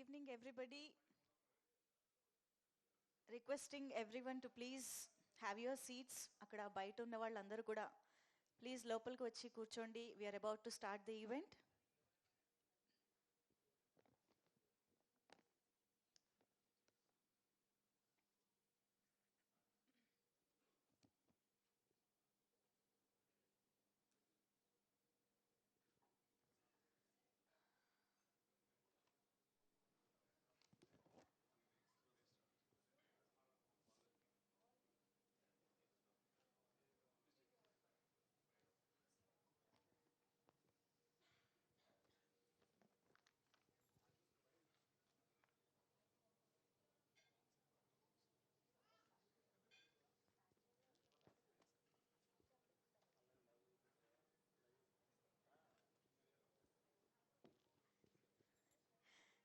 evening, everybody. Requesting everyone to please have your seats. అక్కడ బయట ఉన్న వాళ్ళందరూ కూడా ప్లీజ్ లోపలికి వచ్చి కూర్చోండి. We are about to start the event.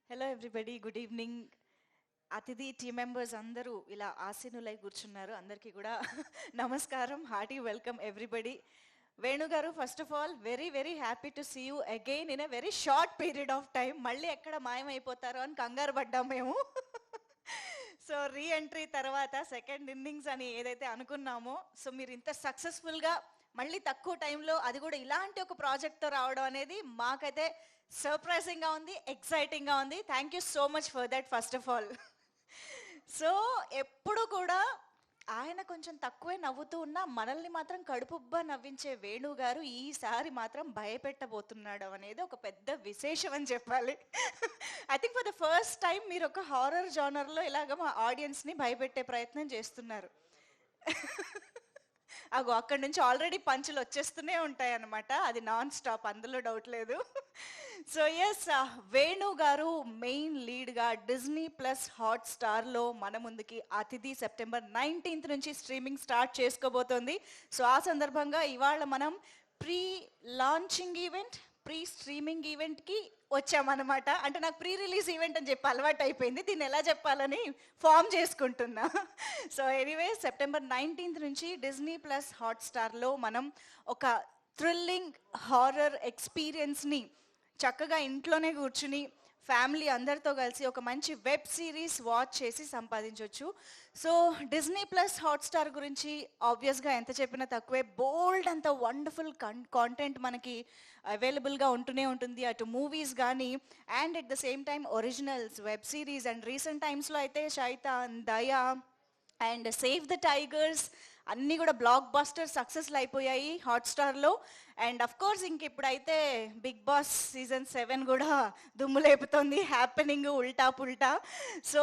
Hello everybody, good evening. అతిథి టీమ్ మెంబర్స్ అందరూ ఇలా ఆసీనులై కూర్చున్నారు. అందరికీ కూడా నమస్కారం, hearty welcome everybody. Venu garu, first of all very very happy to see you again in a very short period of time. మళ్ళీ ఎక్కడ మాయమైపోతారో అని కంగారు పడ్డాం మేము. సో రీ ఎంట్రీ తర్వాత సెకండ్ ఇన్నింగ్స్ అని ఏదైతే అనుకున్నామో, సో మీరు ఇంత సక్సెస్ఫుల్గా మళ్ళీ తక్కువ టైంలో అది కూడా ఇలాంటి ఒక ప్రాజెక్ట్తో రావడం అనేది మాకైతే సర్ప్రైజింగ్గా ఉంది, ఎక్సైటింగ్గా ఉంది. Thank you so much for that first of all. So ఎప్పుడు కూడా ఆయన కొంచెం తక్కువే నవ్వుతూ ఉన్నా మనల్ని మాత్రం కడుపుబ్బా నవ్వించే వేణు గారు ఈసారి మాత్రం భయపెట్టబోతున్నాడు అనేది ఒక పెద్ద విశేషం అని చెప్పాలి. I think for the first time మీరు ఒక హారర్ జానర్లో ఇలాగ మా ఆడియన్స్ని భయపెట్టే ప్రయత్నం చేస్తున్నారు. అగో అక్కడి నుంచి ఆల్రెడీ పంచులు వచ్చేస్తూనే ఉంటాయి అన్నమాట, అది నాన్ స్టాప్, అందులో డౌట్ లేదు. సో ఎస్, వేణు గారు మెయిన్ లీడ్గా డిజ్నీ ప్లస్ హాట్ స్టార్లో మన ముందుకి అతిథి సెప్టెంబర్ 19th నుంచి స్ట్రీమింగ్ స్టార్ట్ చేసుకోబోతోంది. సో ఆ సందర్భంగా ఇవాళ మనం pre launching event, pre streaming ఈవెంట్కి వచ్చామన్నమాట. అంటే నాకు ప్రీ రిలీజ్ ఈవెంట్ అని చెప్పి అలవాటు అయిపోయింది, దీన్ని ఎలా చెప్పాలని ఫామ్ చేసుకుంటున్నా. సో ఎనీవే, సెప్టెంబర్ 19th నుంచి డిజ్నీ ప్లస్ హాట్ స్టార్లో మనం ఒక థ్రిల్లింగ్ హారర్ ఎక్స్పీరియన్స్ని చక్కగా ఇంట్లోనే కూర్చుని ఫ్యామిలీ అందరితో కలిసి ఒక మంచి వెబ్ సిరీస్ వాచ్ చేసి సంపాదించవచ్చు. సో డిజ్నీ ప్లస్ హాట్స్టార్ గురించి ఆబ్వియస్గా ఎంత చెప్పినా తక్కువే. బోల్డ్ అంత వండర్ఫుల్ కాంటెంట్ మనకి అవైలబుల్గా ఉంటూనే ఉంటుంది, అటు మూవీస్ కానీ and at the same time originals, web series. And recent టైమ్స్లో అయితే శైతాన్, దయా అండ్ సేవ్ ద టైగర్స్ అన్నీ కూడా బ్లాక్ బస్టర్ సక్సెస్లు అయిపోయాయి హాట్స్టార్లో. అండ్ అఫ్ కోర్స్ ఇంక ఇప్పుడైతే బిగ్ బాస్ సీజన్ 7 కూడా దుమ్ము లేపుతోంది, హ్యాపెనింగ్ ఉల్టా పుల్టా. సో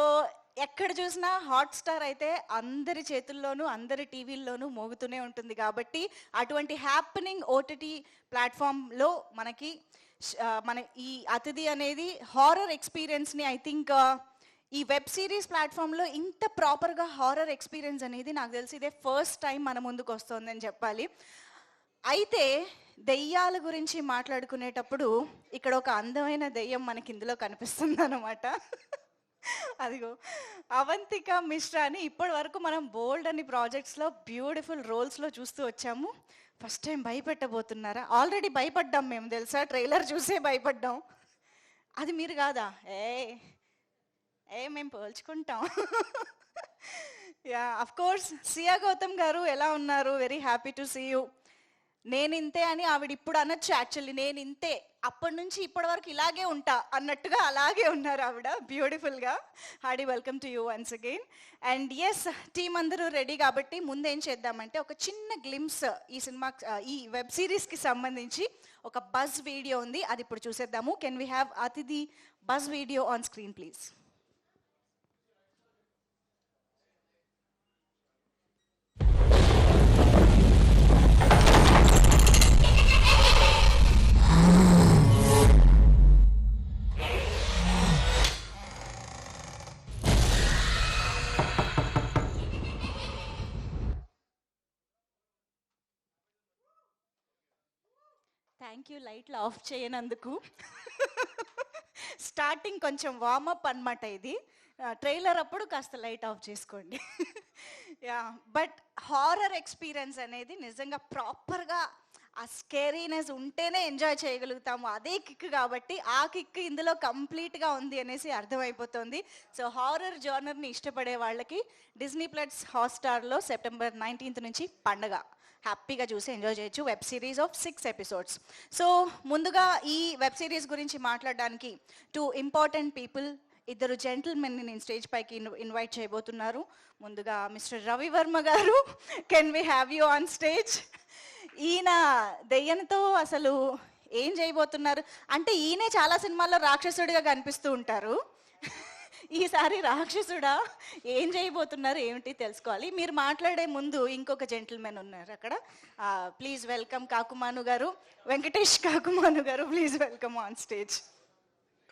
ఎక్కడ చూసినా హాట్స్టార్ అయితే అందరి చేతుల్లోనూ అందరి టీవీల్లోనూ మోగుతూనే ఉంటుంది. కాబట్టి అటువంటి హ్యాపెనింగ్ ఓటీటీ ప్లాట్ఫామ్లో మనకి మన ఈ అతిథి అనేది హారర్ ఎక్స్పీరియన్స్ని ఐ థింక్ ఈ వెబ్ సిరీస్ ప్లాట్ఫామ్లో ఇంత ప్రాపర్గా హారర్ ఎక్స్పీరియన్స్ అనేది నాకు తెలిసి ఇదే ఫస్ట్ టైం మన ముందుకు వస్తుందని చెప్పాలి. అయితే దెయ్యాల గురించి మాట్లాడుకునేటప్పుడు ఇక్కడ ఒక అందమైన దెయ్యం మనకి ఇందులో కనిపిస్తుంది అనమాట. అదిగో అవంతిక మిశ్రా అని ఇప్పటి వరకు మనం బోల్డ్ అని ప్రాజెక్ట్స్లో బ్యూటిఫుల్ రోల్స్లో చూస్తూ వచ్చాము. ఫస్ట్ టైం భయపెట్టబోతున్నారా? ఆల్రెడీ భయపడ్డాం మేము, తెలుసా, ట్రైలర్ చూసే భయపడ్డాం. అది మీరు కాదా? మేము పోల్చుకుంటాం. Yeah, of course. Siya Gautam garu ఎలా ఉన్నారు? Very happy to see you. నేను ఇంతే అని ఆవిడ ఇప్పుడు అనొచ్చు. యాక్చువల్లీ నేను ఇంతే, అప్పటి నుంచి ఇప్పటి వరకు ఇలాగే ఉంటా అన్నట్టుగా అలాగే ఉన్నారు ఆవిడ బ్యూటిఫుల్గా. Hearty welcome to you once again. And yes, team అందరూ రెడీ కాబట్టి ముందేం చేద్దామంటే ఒక చిన్న గ్లిమ్స్ ఈ సినిమా, ఈ వెబ్ సిరీస్కి సంబంధించి ఒక బజ్ వీడియో ఉంది, అది ఇప్పుడు చూసేద్దాము. కెన్ వీ హ్యావ్ అతిథి buzz video on screen please? Thank you లైట్లు ఆఫ్ చేయనందుకు. స్టార్టింగ్ కొంచెం వార్మప్ అనమాట ఇది. ట్రైలర్ అప్పుడు కాస్త లైట్ ఆఫ్ చేసుకోండి. యా, బట్ హారర్ ఎక్స్పీరియన్స్ అనేది నిజంగా ప్రాపర్గా ఆ స్కేరీనెస్ ఉంటేనే ఎంజాయ్ చేయగలుగుతాము, అదే కిక్. కాబట్టి ఆ కిక్ ఇందులో కంప్లీట్గా ఉంది అనేసి అర్థమైపోతుంది. సో హారర్ జానర్ని ఇష్టపడే వాళ్ళకి డిజ్నీ ప్లస్ హాట్స్టార్లో సెప్టెంబర్ 19th నుంచి పండగ హ్యాపీగా చూసి ఎంజాయ్ చేయొచ్చు. Web series of 6 episodes. So ముందుగా ఈ వెబ్ సిరీస్ గురించి మాట్లాడడానికి 2 ఇంపార్టెంట్ పీపుల్, ఇద్దరు జెంటిల్మెన్ని నేను స్టేజ్ పైకి ఇన్వైట్ చేయబోతున్నారు. ముందుగా మిస్టర్ రవి వర్మ గారు, can we have you on stage? ఈయన దెయ్యంతో అసలు ఏం చేయబోతున్నారు అంటే, ఈయనే చాలా సినిమాల్లో రాక్షసుడిగా కనిపిస్తూ ఉంటారు. ఈసారి రాక్షసుడా, ఏం చేయబోతున్నారు ఏమిటి తెలుసుకోవాలి. మీరు మాట్లాడే ముందు ఇంకొక జెంటిల్మెన్ ఉన్నారు అక్కడ. ప్లీజ్ వెల్కమ్ కాకుమాను గారు, వెంకటేష్ కాకుమాను గారు, ప్లీజ్ వెల్కమ్ ఆన్ స్టేజ్.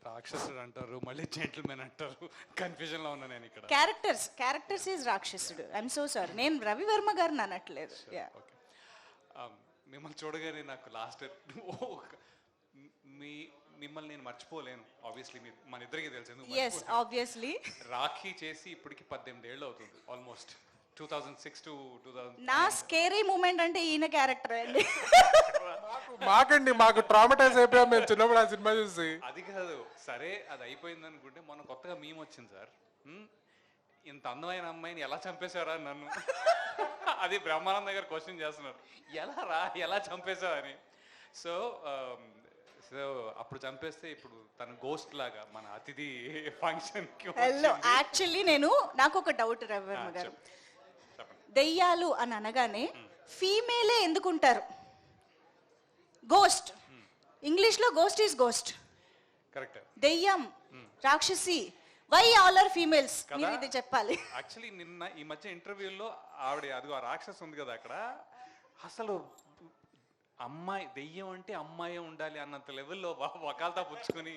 రాక్షసుడు అంటారు, మళ్ళీ జెంటిల్మెన్ అంటారు, కన్ఫ్యూజన్ లో ఉన్నా నేను ఇక్కడ. క్యారెక్టర్స్ ఈజ్ రాక్షసుడు. ఐఎమ్ సో సారీ, నేను రవి వర్మ గారిని అనట్లేదు. మిమ్మల్ని చూడగానే నాకు లాస్ట్ మిమ్మల్ని నేను మర్చిపోలేను. ఆబ్వియస్లీ మన ఇద్దరికి తెలుసు, ఆబ్వియస్లీ రాఖీ చేసి ఇప్పటికి 18 ఏళ్ళు అవుతుంది, ఆల్మోస్ట్ 2006 to 2000. నా స్కేరీ మూమెంట్ అంటే ఈయన క్యారెక్టర్ అండి. మాకు ట్రామటైజ్ అయిపోయాం మేము చిన్నప్పుడు ఆ సినిమా చూసి. అది కాదు, సరే అది అయిపోయింది అనుకుంటే మొన్న కొత్తగా మీమ్ వచ్చింది సార్, ఇంత అందమైన అమ్మాయిని ఎలా చంపేశారా నన్ను. అది బ్రహ్మానంద గారు క్వశ్చన్ చేస్తున్నారు, ఎలా చంపేశావు అని. సో అప్పుడు చంపేస్తే ఇప్పుడు తన గోస్ట్ లాగా మన అతిథి ఫంక్షన్ కి. యాక్చువల్లీ నాకు ఒక డౌట్ రవి వర్మ గారు, దెయ్యాలు అని అనగానే ఫీమేలే ఎందుకుంటారు? గోస్ట్, ఇంగ్లీష్ లో గోస్ట్ ఈజ్ గోస్ట్, కరెక్ట్. దెయ్యం, రాక్షసి, వై ఆల్ ఆర్ ఫీమేల్స్? మీరు ఇది చెప్పాలి. యాక్చువల్లీ నిన్న ఈ మధ్య ఇంటర్వ్యూలో ఆవిడ అదిగో ఆ రాక్షసు ఉంది కదా అక్కడ, అసలు అమ్మాయి దెయ్యం అంటే అమ్మాయి ఉండాలి అన్నంత లెవెల్లో వకాల్తా పుచ్చుకొని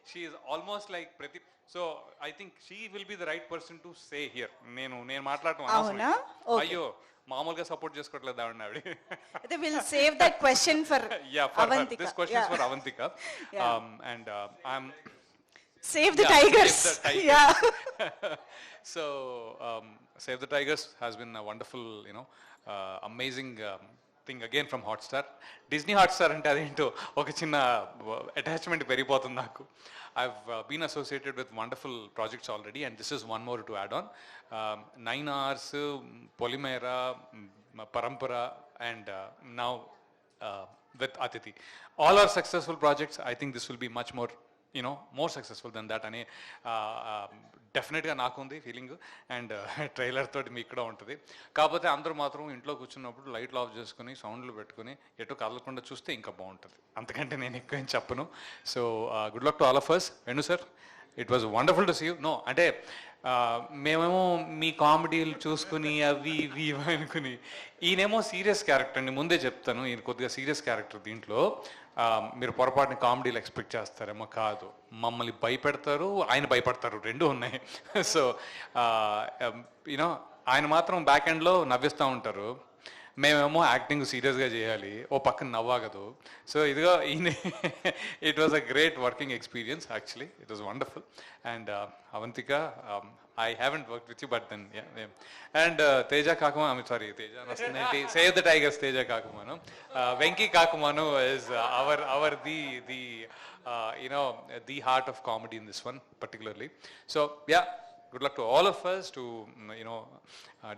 షీ ఈజ్ ఆల్మోస్ట్ లైక్ ప్రతి. So I think she will be the right person to say here. నేను మాట్లాడటం అయ్యో మామూలుగా సపోర్ట్ చేసుకోవట్లేదు ఆవిడ. అయితే will save that question for Avantika. This question is for Avantika. And I'm Save the Tigers. Yeah. So Save the Tigers has been a wonderful, amazing thing again from Hotstar. Disney Hotstar ante adento oka chinna attachment peripotundi naku. I've been associated with wonderful projects already, and this is one more to add on. 9 Hours, Polymera, Parampara, and now with Atithi. All are successful projects. I think this will be much more more successful than that అని డెఫినెట్గా నాకుంది feeling. And trailer తోటి మీకు కూడా ఉంటుంది. కాకపోతే అందరూ మాత్రం ఇంట్లో కూర్చున్నప్పుడు లైట్లు ఆఫ్ చేసుకుని సౌండ్లు పెట్టుకుని ఎటు కదలకుండా చూస్తే ఇంకా బాగుంటుంది. అంతకంటే నేను ఎక్కువ ఏం చెప్పను. So good luck to all of us. Venu sir, it was wonderful to see you. No అంటే మేమేమో మీ కామెడీలు చూసుకుని అవి ఇవి అనుకుని, ఈయనేమో సీరియస్ క్యారెక్టర్ అండి. ముందే చెప్తాను, ఈయన కొద్దిగా సీరియస్ క్యారెక్టర్. దీంట్లో మీరు పొరపాటుని కామెడీలు ఎక్స్పెక్ట్ చేస్తారేమో, కాదు, మమ్మల్ని భయపెడతారు, ఆయన భయపడతారు, రెండు ఉన్నాయి. సో ఆయన మాత్రం బ్యాక్ ఎండ్లో నవ్విస్తూ ఉంటారు, మేమేమో యాక్టింగ్ సీరియస్గా చేయాలి, ఓ పక్కన నవ్వాగదు. సో ఇదిగో ఈయన it was a great working experience. Actually it was wonderful. And Avantika, I haven't worked with you, but then yeah. And Teja Kakumanu, I'm sorry, Teja Nastaneti, Save the Tigers, Teja Kakumanu. Venki Kakumanu is our the heart of comedy in this one particularly. So yeah, good luck to all of us, to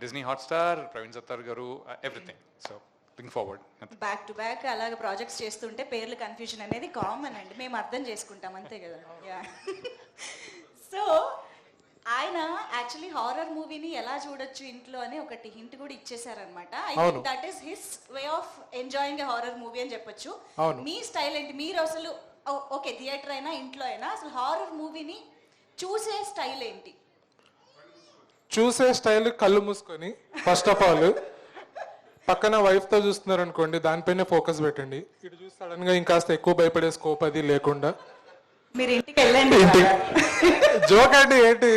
Disney Hotstar, Praveen Sattar garu, everything. So looking forward. Back to back అలాగే projects చేస్తుంటే పేర్లు confusion అనేది common అండి, మేము అర్థం చేసుకుంటాం అంతే కదా. సో ఆయన యాక్చువల్లీ హారర్ మూవీని ఎలా చూడొచ్చు ఇంట్లో అని ఒకటి హింట్ కూడా ఇచ్చేసారనమాట. I think that is his way of enjoying a horror movie అని చెప్పొచ్చు. మీ స్టైల్ ఏంటి? మీరు అసలు ఓకే థియేటర్ అయినా ఇంట్లో అయినా అసలు హారర్ మూవీని చూసే స్టైల్ ఏంటి? చూసే స్టైల్ కళ్ళు మూసుకొని ఫస్ట్ ఆఫ్ ఆల్ పక్కన వైఫ్తో చూస్తున్నారు అనుకోండి, దానిపైనే ఫోకస్ పెట్టండి. ఇటు చూసి సడన్ గా ఇంకాస్త ఎక్కువ భయపడే స్కోప్ అది లేకుండా మీరు ఇంటికి వెళ్ళండి. జోక్ అండి ఏంటి?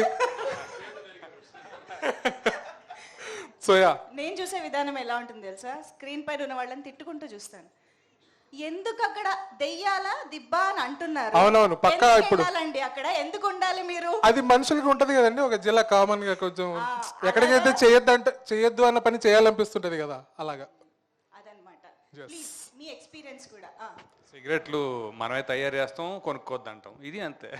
సో యా, నేను చూసే విధానం ఎలా ఉంటుంది తెలుసా? స్క్రీన్ పైన ఉన్న వాళ్ళని తిట్టుకుంటూ చూస్తాను. ఎందుకు అక్కడ దెయ్యాల దిబ్బా అని అంటున్నారు? అవునవును, పక్కా. ఇప్పుడు అక్కడ ఎందుకు ఉండాలి మీరు? అది మనుషులకి ఉంటది కదండి, ఒక జిల్లా కామన్ గా కొంచెం ఎక్కడికైతే చేయొద్దు అన్న పని చేయాలనిపిస్తుంటది కదా, అలాగా. అదనమాట. Yes. ప్లీజ్ మీ ఎక్స్పీరియన్స్ కూడా సిగరెట్లు మనమే తయారు చేస్తాం, కొనుక్కోద్దు అంటాం. ఇది అంతే.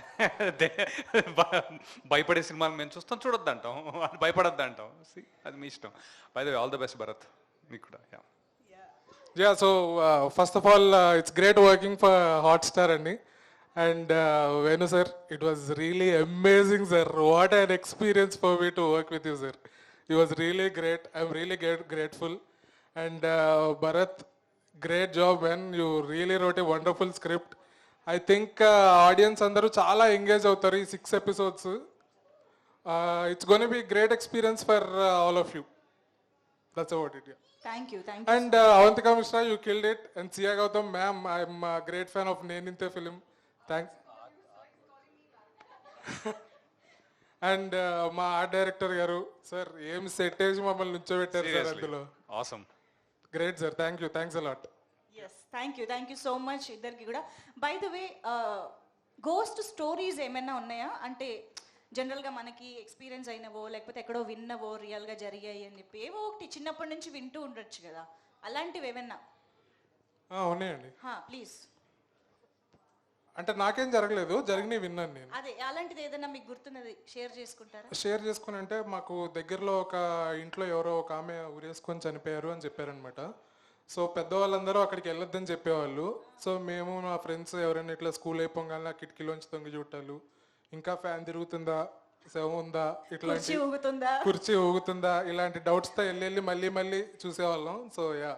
భయపడే సినిమాలు మేము చూస్తాం, చూడొద్దు అంటాం, భయపడొద్దు అంటాం. అది మీ ఇష్టం. By the way, all the best Bharat, మీకు కూడా. Yeah, so first of all, it's great working for Hotstar, Andy. And Venu sir, it was really amazing, sir. What an experience for me to work with you, sir. It was really great. I'm really grateful. And Bharat, great job, man. You really wrote a wonderful script. I think audience andaru chaala engage avutaru ee 6 episodes. It's going to be a great experience for all of you. That's about it. Yeah. Thank you. And Avantika Mishra, you killed it. And Sia Gautam, ma'am, I'm a great fan of Neninte film. Thanks. And మా art director గారు, sir ఏం set వేసి మమ్మల్ని నుంచోబెట్టారు sir అందులో. Awesome. Great sir, thank you, thanks a lot. Yes, thank you so much ఇద్దరికి కూడా. By the way, ghost stories ఏమైనా ఉన్నాయా? అంటే జనరల్గా మనకి ఎక్స్పీరియన్స్ అయినవో లేకపోతే ఎక్కడో విన్నవో రియల్గా జరిగాయి అని చెప్పి ఏవో ఒకటి చిన్నప్పటి నుంచి వింటూ ఉండొచ్చు కదా, అలాంటివి ఏమన్నా? ఉన్నాయండి. ప్లీజ్. అంటే నాకేం జరగలేదు, జరిగినవి విన్నాను నేను. అదే, అలాంటిది ఏదైనా మీకు గుర్తున్నది షేర్ చేసుకుంటారా? షేర్ చేసుకుని అంటే మాకు దగ్గరలో ఒక ఇంట్లో ఎవరో ఒక ఆమె ఉరేసుకొని చనిపోయారు అని చెప్పారనమాట. సో పెద్దవాళ్ళందరూ అక్కడికి వెళ్ళొద్దని చెప్పేవాళ్ళు. సో మేము మా ఫ్రెండ్స్ ఎవరైనా ఇట్లా స్కూల్ అయిపోగానే ఆ కిటికీలోంచి తొంగి చూట్టాలు, ఇంకా ఫ్యాన్ తిరుగుతుందా, శవం ఉందా, ఇట్లాంటి కుర్చీ ఊగుతుందా, ఇలాంటి డౌట్స్తో వెళ్ళి మళ్ళీ మళ్ళీ చూసేవాళ్ళం. సో యా,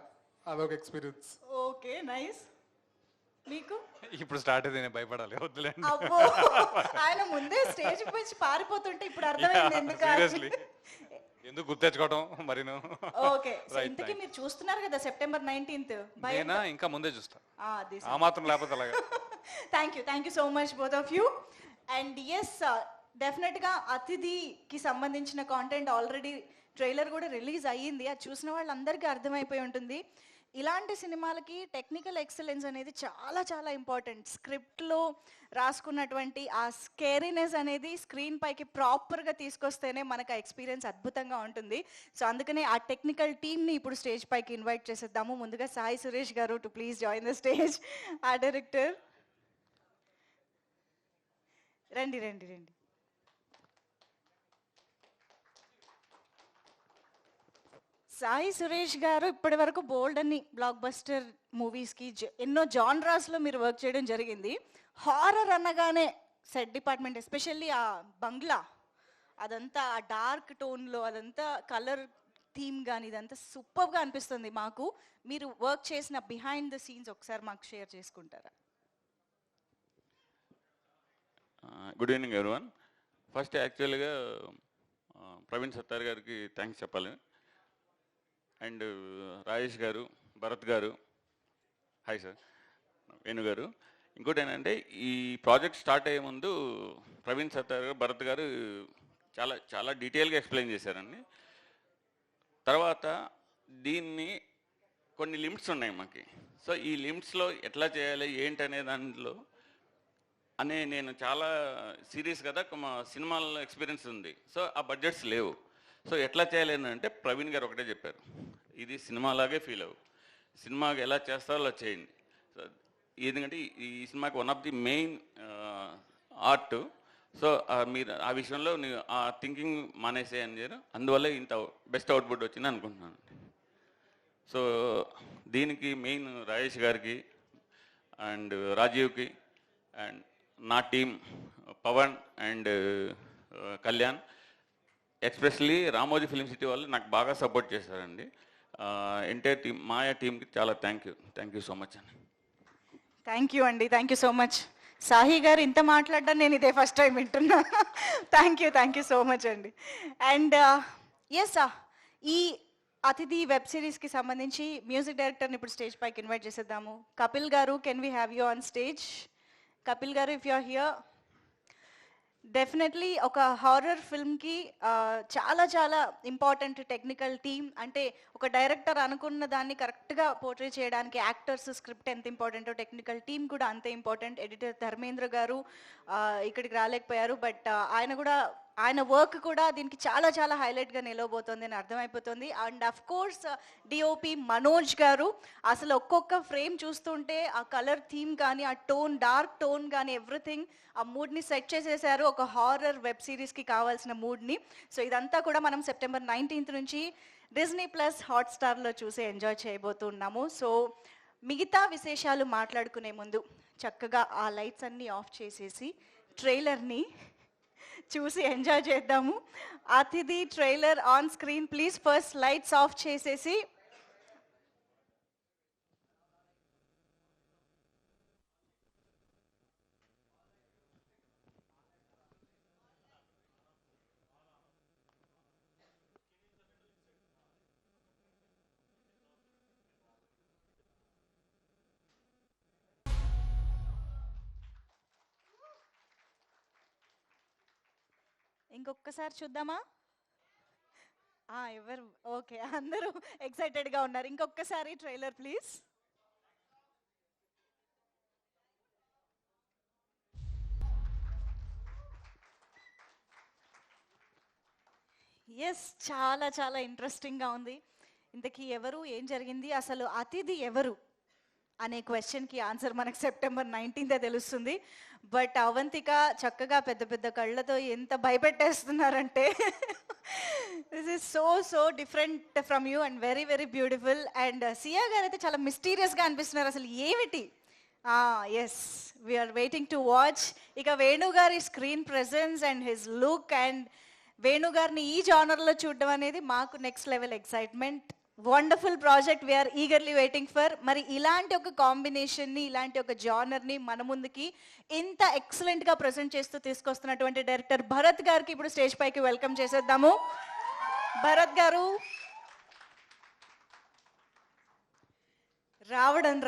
అదొక ఎక్స్పీరియన్స్. Okay, nice. మీకు ఇప్పుడు స్టార్ట్ అయితే నేను భయపడాలి, వద్దులేండి. అబ్బో, ఆయన ముందే స్టేజ్ పై పారిపోతుంటే ఇప్పుడు అర్థమైంది ఎందుకు గుర్తెచ్చుకోవడం మరి. ఓకే, ఇంతకీ మీరు చూస్తున్నారు కదా September 19th. నేనా ఇంకా ముందే చూస్తా, ఆ మాత్రం లేకపోతే అలాగా. Thank you so much both of you. And yes, డెఫినెట్గా అతిథికి సంబంధించిన కాంటెంట్ ఆల్రెడీ ట్రైలర్ కూడా రిలీజ్ అయ్యింది. అది చూసిన వాళ్ళందరికీ అర్థమైపోయి ఉంటుంది. ఇలాంటి సినిమాలకి టెక్నికల్ ఎక్సలెన్స్ అనేది చాలా చాలా ఇంపార్టెంట్. స్క్రిప్ట్లో రాసుకున్నటువంటి ఆ స్కేరీనెస్ అనేది స్క్రీన్ పైకి ప్రాపర్గా తీసుకొస్తేనే మనకు ఆ ఎక్స్పీరియన్స్ అద్భుతంగా ఉంటుంది. సో అందుకనే ఆ టెక్నికల్ టీమ్ని ఇప్పుడు స్టేజ్ పైకి ఇన్వైట్ చేసేద్దాము. ముందుగా సాయి సురేష్ గారు too please join the stage. ఆ డైరెక్టర్ రండి. సాయి సురేష్ గారు ఇప్పటి వరకు బోల్డ్ అని బ్లాక్ బస్టర్ మూవీస్కి ఎన్నో జాన్రాస్లో మీరు వర్క్ చేయడం జరిగింది. హారర్ అనగానే సెట్ డిపార్ట్మెంట్, ఎస్పెషల్లీ ఆ బంగ్లా, అదంతా ఆ డార్క్ టోన్లో, అదంతా కలర్ థీమ్ కానీ ఇదంతా సూపర్గా అనిపిస్తుంది మాకు. మీరు వర్క్ చేసిన బిహైండ్ ద సీన్స్ ఒకసారి మాకు షేర్ చేసుకుంటారా? Good evening everyone. ఫస్ట్ యాక్చువల్గా ప్రవీణ్ సత్తార్ గారికి థ్యాంక్స్ చెప్పాలి. అండ్ రాజేష్ గారు, భరత్ గారు, హాయ్ సార్, వేణు గారు. ఇంకోటి ఏంటంటే, ఈ ప్రాజెక్ట్ స్టార్ట్ అయ్యే ముందు ప్రవీణ్ సత్తార్ గారు, భరత్ గారు చాలా చాలా డీటెయిల్గా ఎక్స్ప్లెయిన్ చేశారండి. తర్వాత దీన్ని కొన్ని లిమిట్స్ ఉన్నాయి మాకు. సో ఈ లిమిట్స్లో ఎట్లా చేయాలి ఏంటనే దాంట్లో నేను చాలా సీరియస్ కదా, మా సినిమాల్లో ఎక్స్పీరియన్స్ ఉంది. సో ఆ బడ్జెట్స్ లేవు. సో ఎట్లా చేయాలి అంటే ప్రవీణ్ గారు ఒకటే చెప్పారు, ఇది సినిమాలాగే ఫీల్ అవ్వు, సినిమాకి ఎలా చేస్తారో అలా చేయండి. సో ఎందుకంటే ఈ సినిమాకి one of the main art. So మీరు ఆ విషయంలో ఆ థింకింగ్ మానేసే అని చెప్పారు. అందువల్ల ఇంత బెస్ట్ అవుట్పుట్ వచ్చింది అనుకుంటున్నాను. సో దీనికి మెయిన్ రాజేష్ గారికి అండ్ రాజీవ్కి అండ్ నా team Pavan and Kalyan, especially Ramoji Film City వాళ్ళు నాకు బాగా సపోర్ట్ చేశారండి. ఎంటైర్ టీం, మాయా టీంకి చాలా థ్యాంక్ యూ సో మచ్ అండి. Thank you so much. Sahi garu ఇంత మాట్లాడడం నేను ఇదే ఫస్ట్ టైం వింటున్నా. థ్యాంక్ యూ సో మచ్ అండి. అండ్ ఎస్, ఈ అతిథి వెబ్ సిరీస్కి సంబంధించి మ్యూజిక్ డైరెక్టర్ని ఇప్పుడు స్టేజ్ పైకి ఇన్వైట్ చేసేద్దాము. Kapil garu, can we have you on stage? Kapil garu, if you are here. Definitely ఒక హారర్ ఫిల్మ్కి చాలా చాలా ఇంపార్టెంట్ టెక్నికల్ టీమ్. అంటే ఒక డైరెక్టర్ అనుకున్న దాన్ని కరెక్ట్గా పోర్ట్రే చేయడానికి యాక్టర్స్, స్క్రిప్ట్ ఎంత ఇంపార్టెంటో టెక్నికల్ టీమ్ కూడా అంతే ఇంపార్టెంట్. ఎడిటర్ ధర్మేంద్ర గారు ఇక్కడికి రాలేకపోయారు, బట్ ఆయన కూడా ఆయన వర్క్ కూడా దీనికి చాలా చాలా హైలైట్గా నిలవబోతోంది అని అర్థమైపోతుంది. And of course DOP Manoj గారు అసలు ఒక్కొక్క ఫ్రేమ్ చూస్తుంటే ఆ కలర్ థీమ్ కానీ ఆ టోన్ డార్క్ టోన్ కానీ ఎవ్రీథింగ్ ఆ మూడ్ని సెట్ చేసేసారు, ఒక హారర్ వెబ్ సిరీస్కి కావాల్సిన మూడ్ని. సో ఇదంతా కూడా మనం సెప్టెంబర్ 19th నుంచి డిజ్నీ ప్లస్ హాట్స్టార్లో చూసి ఎంజాయ్ చేయబోతున్నాము. సో మిగతా విశేషాలు మాట్లాడుకునే ముందు చక్కగా ఆ లైట్స్ అన్నీ ఆఫ్ చేసేసి ట్రైలర్ని చూసి ఎంజాయ్ చేద్దాము. అతిథి trailer on screen please. First lights off చేసేసి ఇంకొకసారి చూద్దామా? ఎవరు ఓకే, అందరూ ఎక్సైటెడ్గా ఉన్నారు. ఇంకొకసారి ట్రైలర్ ప్లీజ్. ఎస్, చాలా చాలా ఇంట్రెస్టింగ్గా ఉంది. ఇంతకీ ఎవరు, ఏం జరిగింది, అసలు అతిథి ఎవరు అనే క్వశ్చన్కి ఆన్సర్ మనకు సెప్టెంబర్ 19th తెలుస్తుంది. బట్ అవంతిక చక్కగా పెద్ద పెద్ద కళ్ళతో ఎంత భయపెట్టేస్తున్నారంటే this is so so different from you and very very beautiful. And Siya garu అయితే చాలా మిస్టీరియస్గా అనిపిస్తున్నారు, అసలు ఏమిటి? Yes, we're waiting to watch. ఇక వేణు గారి screen presence and his look and Venu గారిని ఈ జానర్లో చూడడం అనేది మాకు next level excitement. Wonderful project, we're eagerly waiting for. మరి ఇలాంటి ఒక కాంబినేషన్ని, ఇలాంటి ఒక జానర్ని మన ముందుకి ఇంత ఎక్సలెంట్గా ప్రజెంట్ చేస్తూ తీసుకొస్తున్నటువంటి డైరెక్టర్ భరత్ గారికి ఇప్పుడు స్టేజ్ పైకి వెల్కమ్ చేసేద్దాము. భరత్ గారు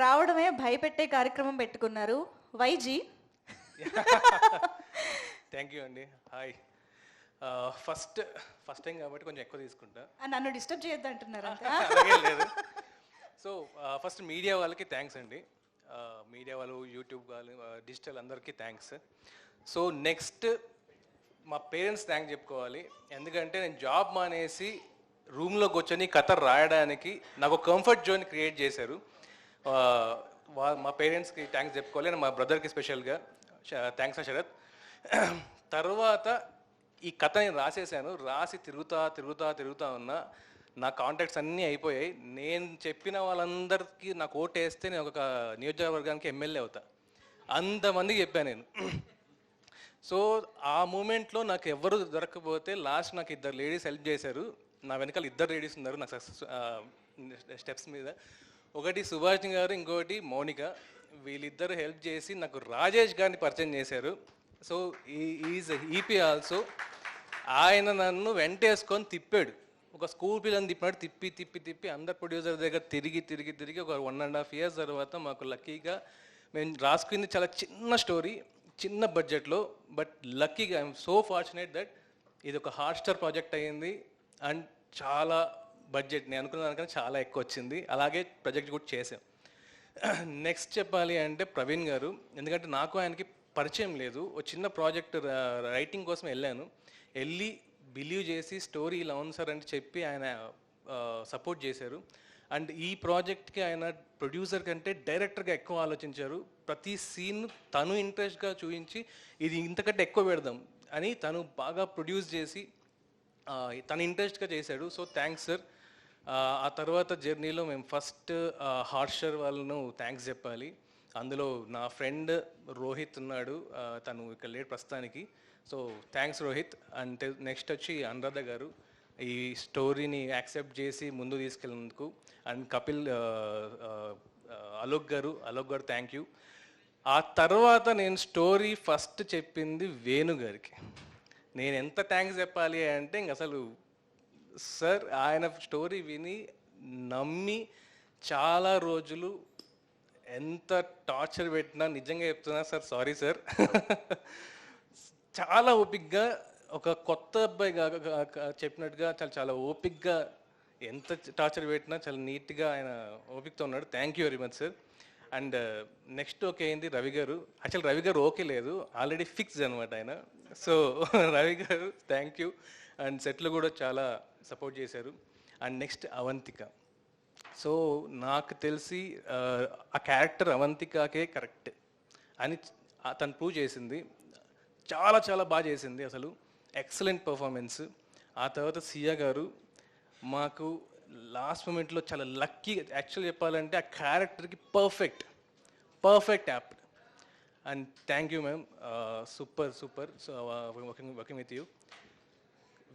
రావడమే భయపెట్టే కార్యక్రమం పెట్టుకున్నారు. వైజీ థ్యాంక్ యూ అండి. హాయ్. ఫస్ట్ టైం కాబట్టి కొంచెం ఎక్కువ తీసుకుంటా. నన్ను డిస్టర్బ్ చేయొద్దు అంటున్నారు. అలాగే లేదు. సో ఫస్ట్ మీడియా వాళ్ళకి థ్యాంక్స్ అండి. మీడియా వాళ్ళు, యూట్యూబ్ వాళ్ళు, డిజిటల్ అందరికీ థ్యాంక్స్. సో నెక్స్ట్ మా పేరెంట్స్ థ్యాంక్స్ చెప్పుకోవాలి. ఎందుకంటే నేను జాబ్ మానేసి రూమ్లో కూర్చొని కథ రాయడానికి నాకు ఒక కంఫర్ట్ జోన్ క్రియేట్ చేశారు. మా పేరెంట్స్కి థ్యాంక్స్ చెప్పుకోవాలి అండ్ మా బ్రదర్కి స్పెషల్గా థ్యాంక్స్ శరత్. తర్వాత ఈ కథ నేను రాసేసాను. రాసి తిరుగుతా ఉన్నా. నా కాంటాక్ట్స్ అన్నీ అయిపోయాయి. నేను చెప్పిన వాళ్ళందరికీ నాకు ఓటు వేస్తే నేను ఒక నియోజకవర్గానికి ఎమ్మెల్యే అవుతా, అంతమందికి చెప్పాను నేను. సో ఆ మూమెంట్లో నాకు ఎవరు దొరకకపోతే లాస్ట్ నాకు 2 లేడీస్ హెల్ప్ చేశారు. నా వెనకాల 2 లేడీస్ ఉన్నారు నాకు సక్సెస్ స్టెప్స్ మీద. ఒకటి సుభాషిణి గారు, ఇంకోటి మౌనిక. వీళ్ళిద్దరు హెల్ప్ చేసి నాకు రాజేష్ గారిని పరిచయం చేశారు. So is EP also. ఆయన నన్ను వెంటేసుకొని తిప్పాడు, ఒక స్కూల్ పిల్లని తిప్పినాడు. తిప్పి అందరు ప్రొడ్యూసర్ దగ్గర తిరిగి ఒక 1.5 years తర్వాత మాకు లక్కీగా, మేము రాసుకుంది చాలా చిన్న స్టోరీ, చిన్న బడ్జెట్లో. బట్ లక్కీగా ఐఎమ్ సో ఫార్చునేట్ దట్ ఇది ఒక హాట్స్టార్ ప్రాజెక్ట్ అయ్యింది. అండ్ చాలా బడ్జెట్ నేను అనుకున్న దానికన్నా చాలా ఎక్కువ వచ్చింది. అలాగే ప్రాజెక్ట్ కూడా చేసాం. నెక్స్ట్ చెప్పాలి అంటే ప్రవీణ్ గారు, ఎందుకంటే నాకు ఆయనకి పరిచయం లేదు. ఒక చిన్న ప్రాజెక్ట్ రైటింగ్ కోసం వెళ్ళి బిలీవ్ చేసి స్టోరీ ఇలా ఉంది సార్ అని చెప్పి ఆయన సపోర్ట్ చేశారు. అండ్ ఈ ప్రాజెక్ట్కి ఆయన ప్రొడ్యూసర్ కంటే డైరెక్టర్గా ఎక్కువ ఆలోచించారు. ప్రతి సీన్ తను ఇంట్రెస్ట్గా చూపించి ఇది ఇంతకంటే ఎక్కువ పెడదాం అని తను బాగా ప్రొడ్యూస్ చేసి తను ఇంట్రెస్ట్గా చేశాడు. So thanks sir. ఆ తర్వాత జర్నీలో మేము ఫస్ట్ హార్షర్ వాళ్ళను థ్యాంక్స్ చెప్పాలి. అందులో నా ఫ్రెండ్ రోహిత్ ఉన్నాడు, తను ఇక్కడ లేడు ప్రస్తుతానికి. So thanks Rohit. And next వచ్చి అనురాధ గారు ఈ స్టోరీని యాక్సెప్ట్ చేసి ముందు తీసుకెళ్ళినందుకు. అండ్ కపిల్, అలోక్ గారు థ్యాంక్ యూ. ఆ తర్వాత నేను స్టోరీ ఫస్ట్ చెప్పింది వేణు గారికి. నేను ఎంత థ్యాంక్స్ చెప్పాలి అంటే ఇంక అసలు సార్ ఆయన స్టోరీ విని నమ్మి చాలా రోజులు ఎంత టార్చర్ పెట్టినా, నిజంగా చెప్తున్నా సార్, సారీ సార్, చాలా ఓపిక్గా ఒక కొత్త అబ్బాయి చెప్పినట్టుగా చాలా ఓపిక్గా ఎంత టార్చర్ పెట్టినా చాలా నీట్గా ఆయన ఓపికతో ఉన్నాడు. Thank you very much sir. And next okay అయింది రవి గారు. యాక్చువల్ రవి గారు ఓకే లేదు, ఆల్రెడీ ఫిక్స్డ్ అనమాట ఆయన. సో రవి గారు థ్యాంక్ యూ. అండ్ సెట్లు కూడా చాలా సపోర్ట్ చేశారు. And next Avantika. సో నాకు తెలిసి ఆ క్యారెక్టర్ అవంతికకే కరెక్ట్ అని తను ప్రూవ్ చేసింది. చాలా చాలా బాగా చేసింది అసలు. Excellent performance. ఆ తర్వాత సియా గారు మాకు లాస్ట్ మూమెంట్లో చాలా లక్కీ, యాక్చువల్ చెప్పాలంటే ఆ క్యారెక్టర్కి perfect app. And thank you ma'am, super so working with you.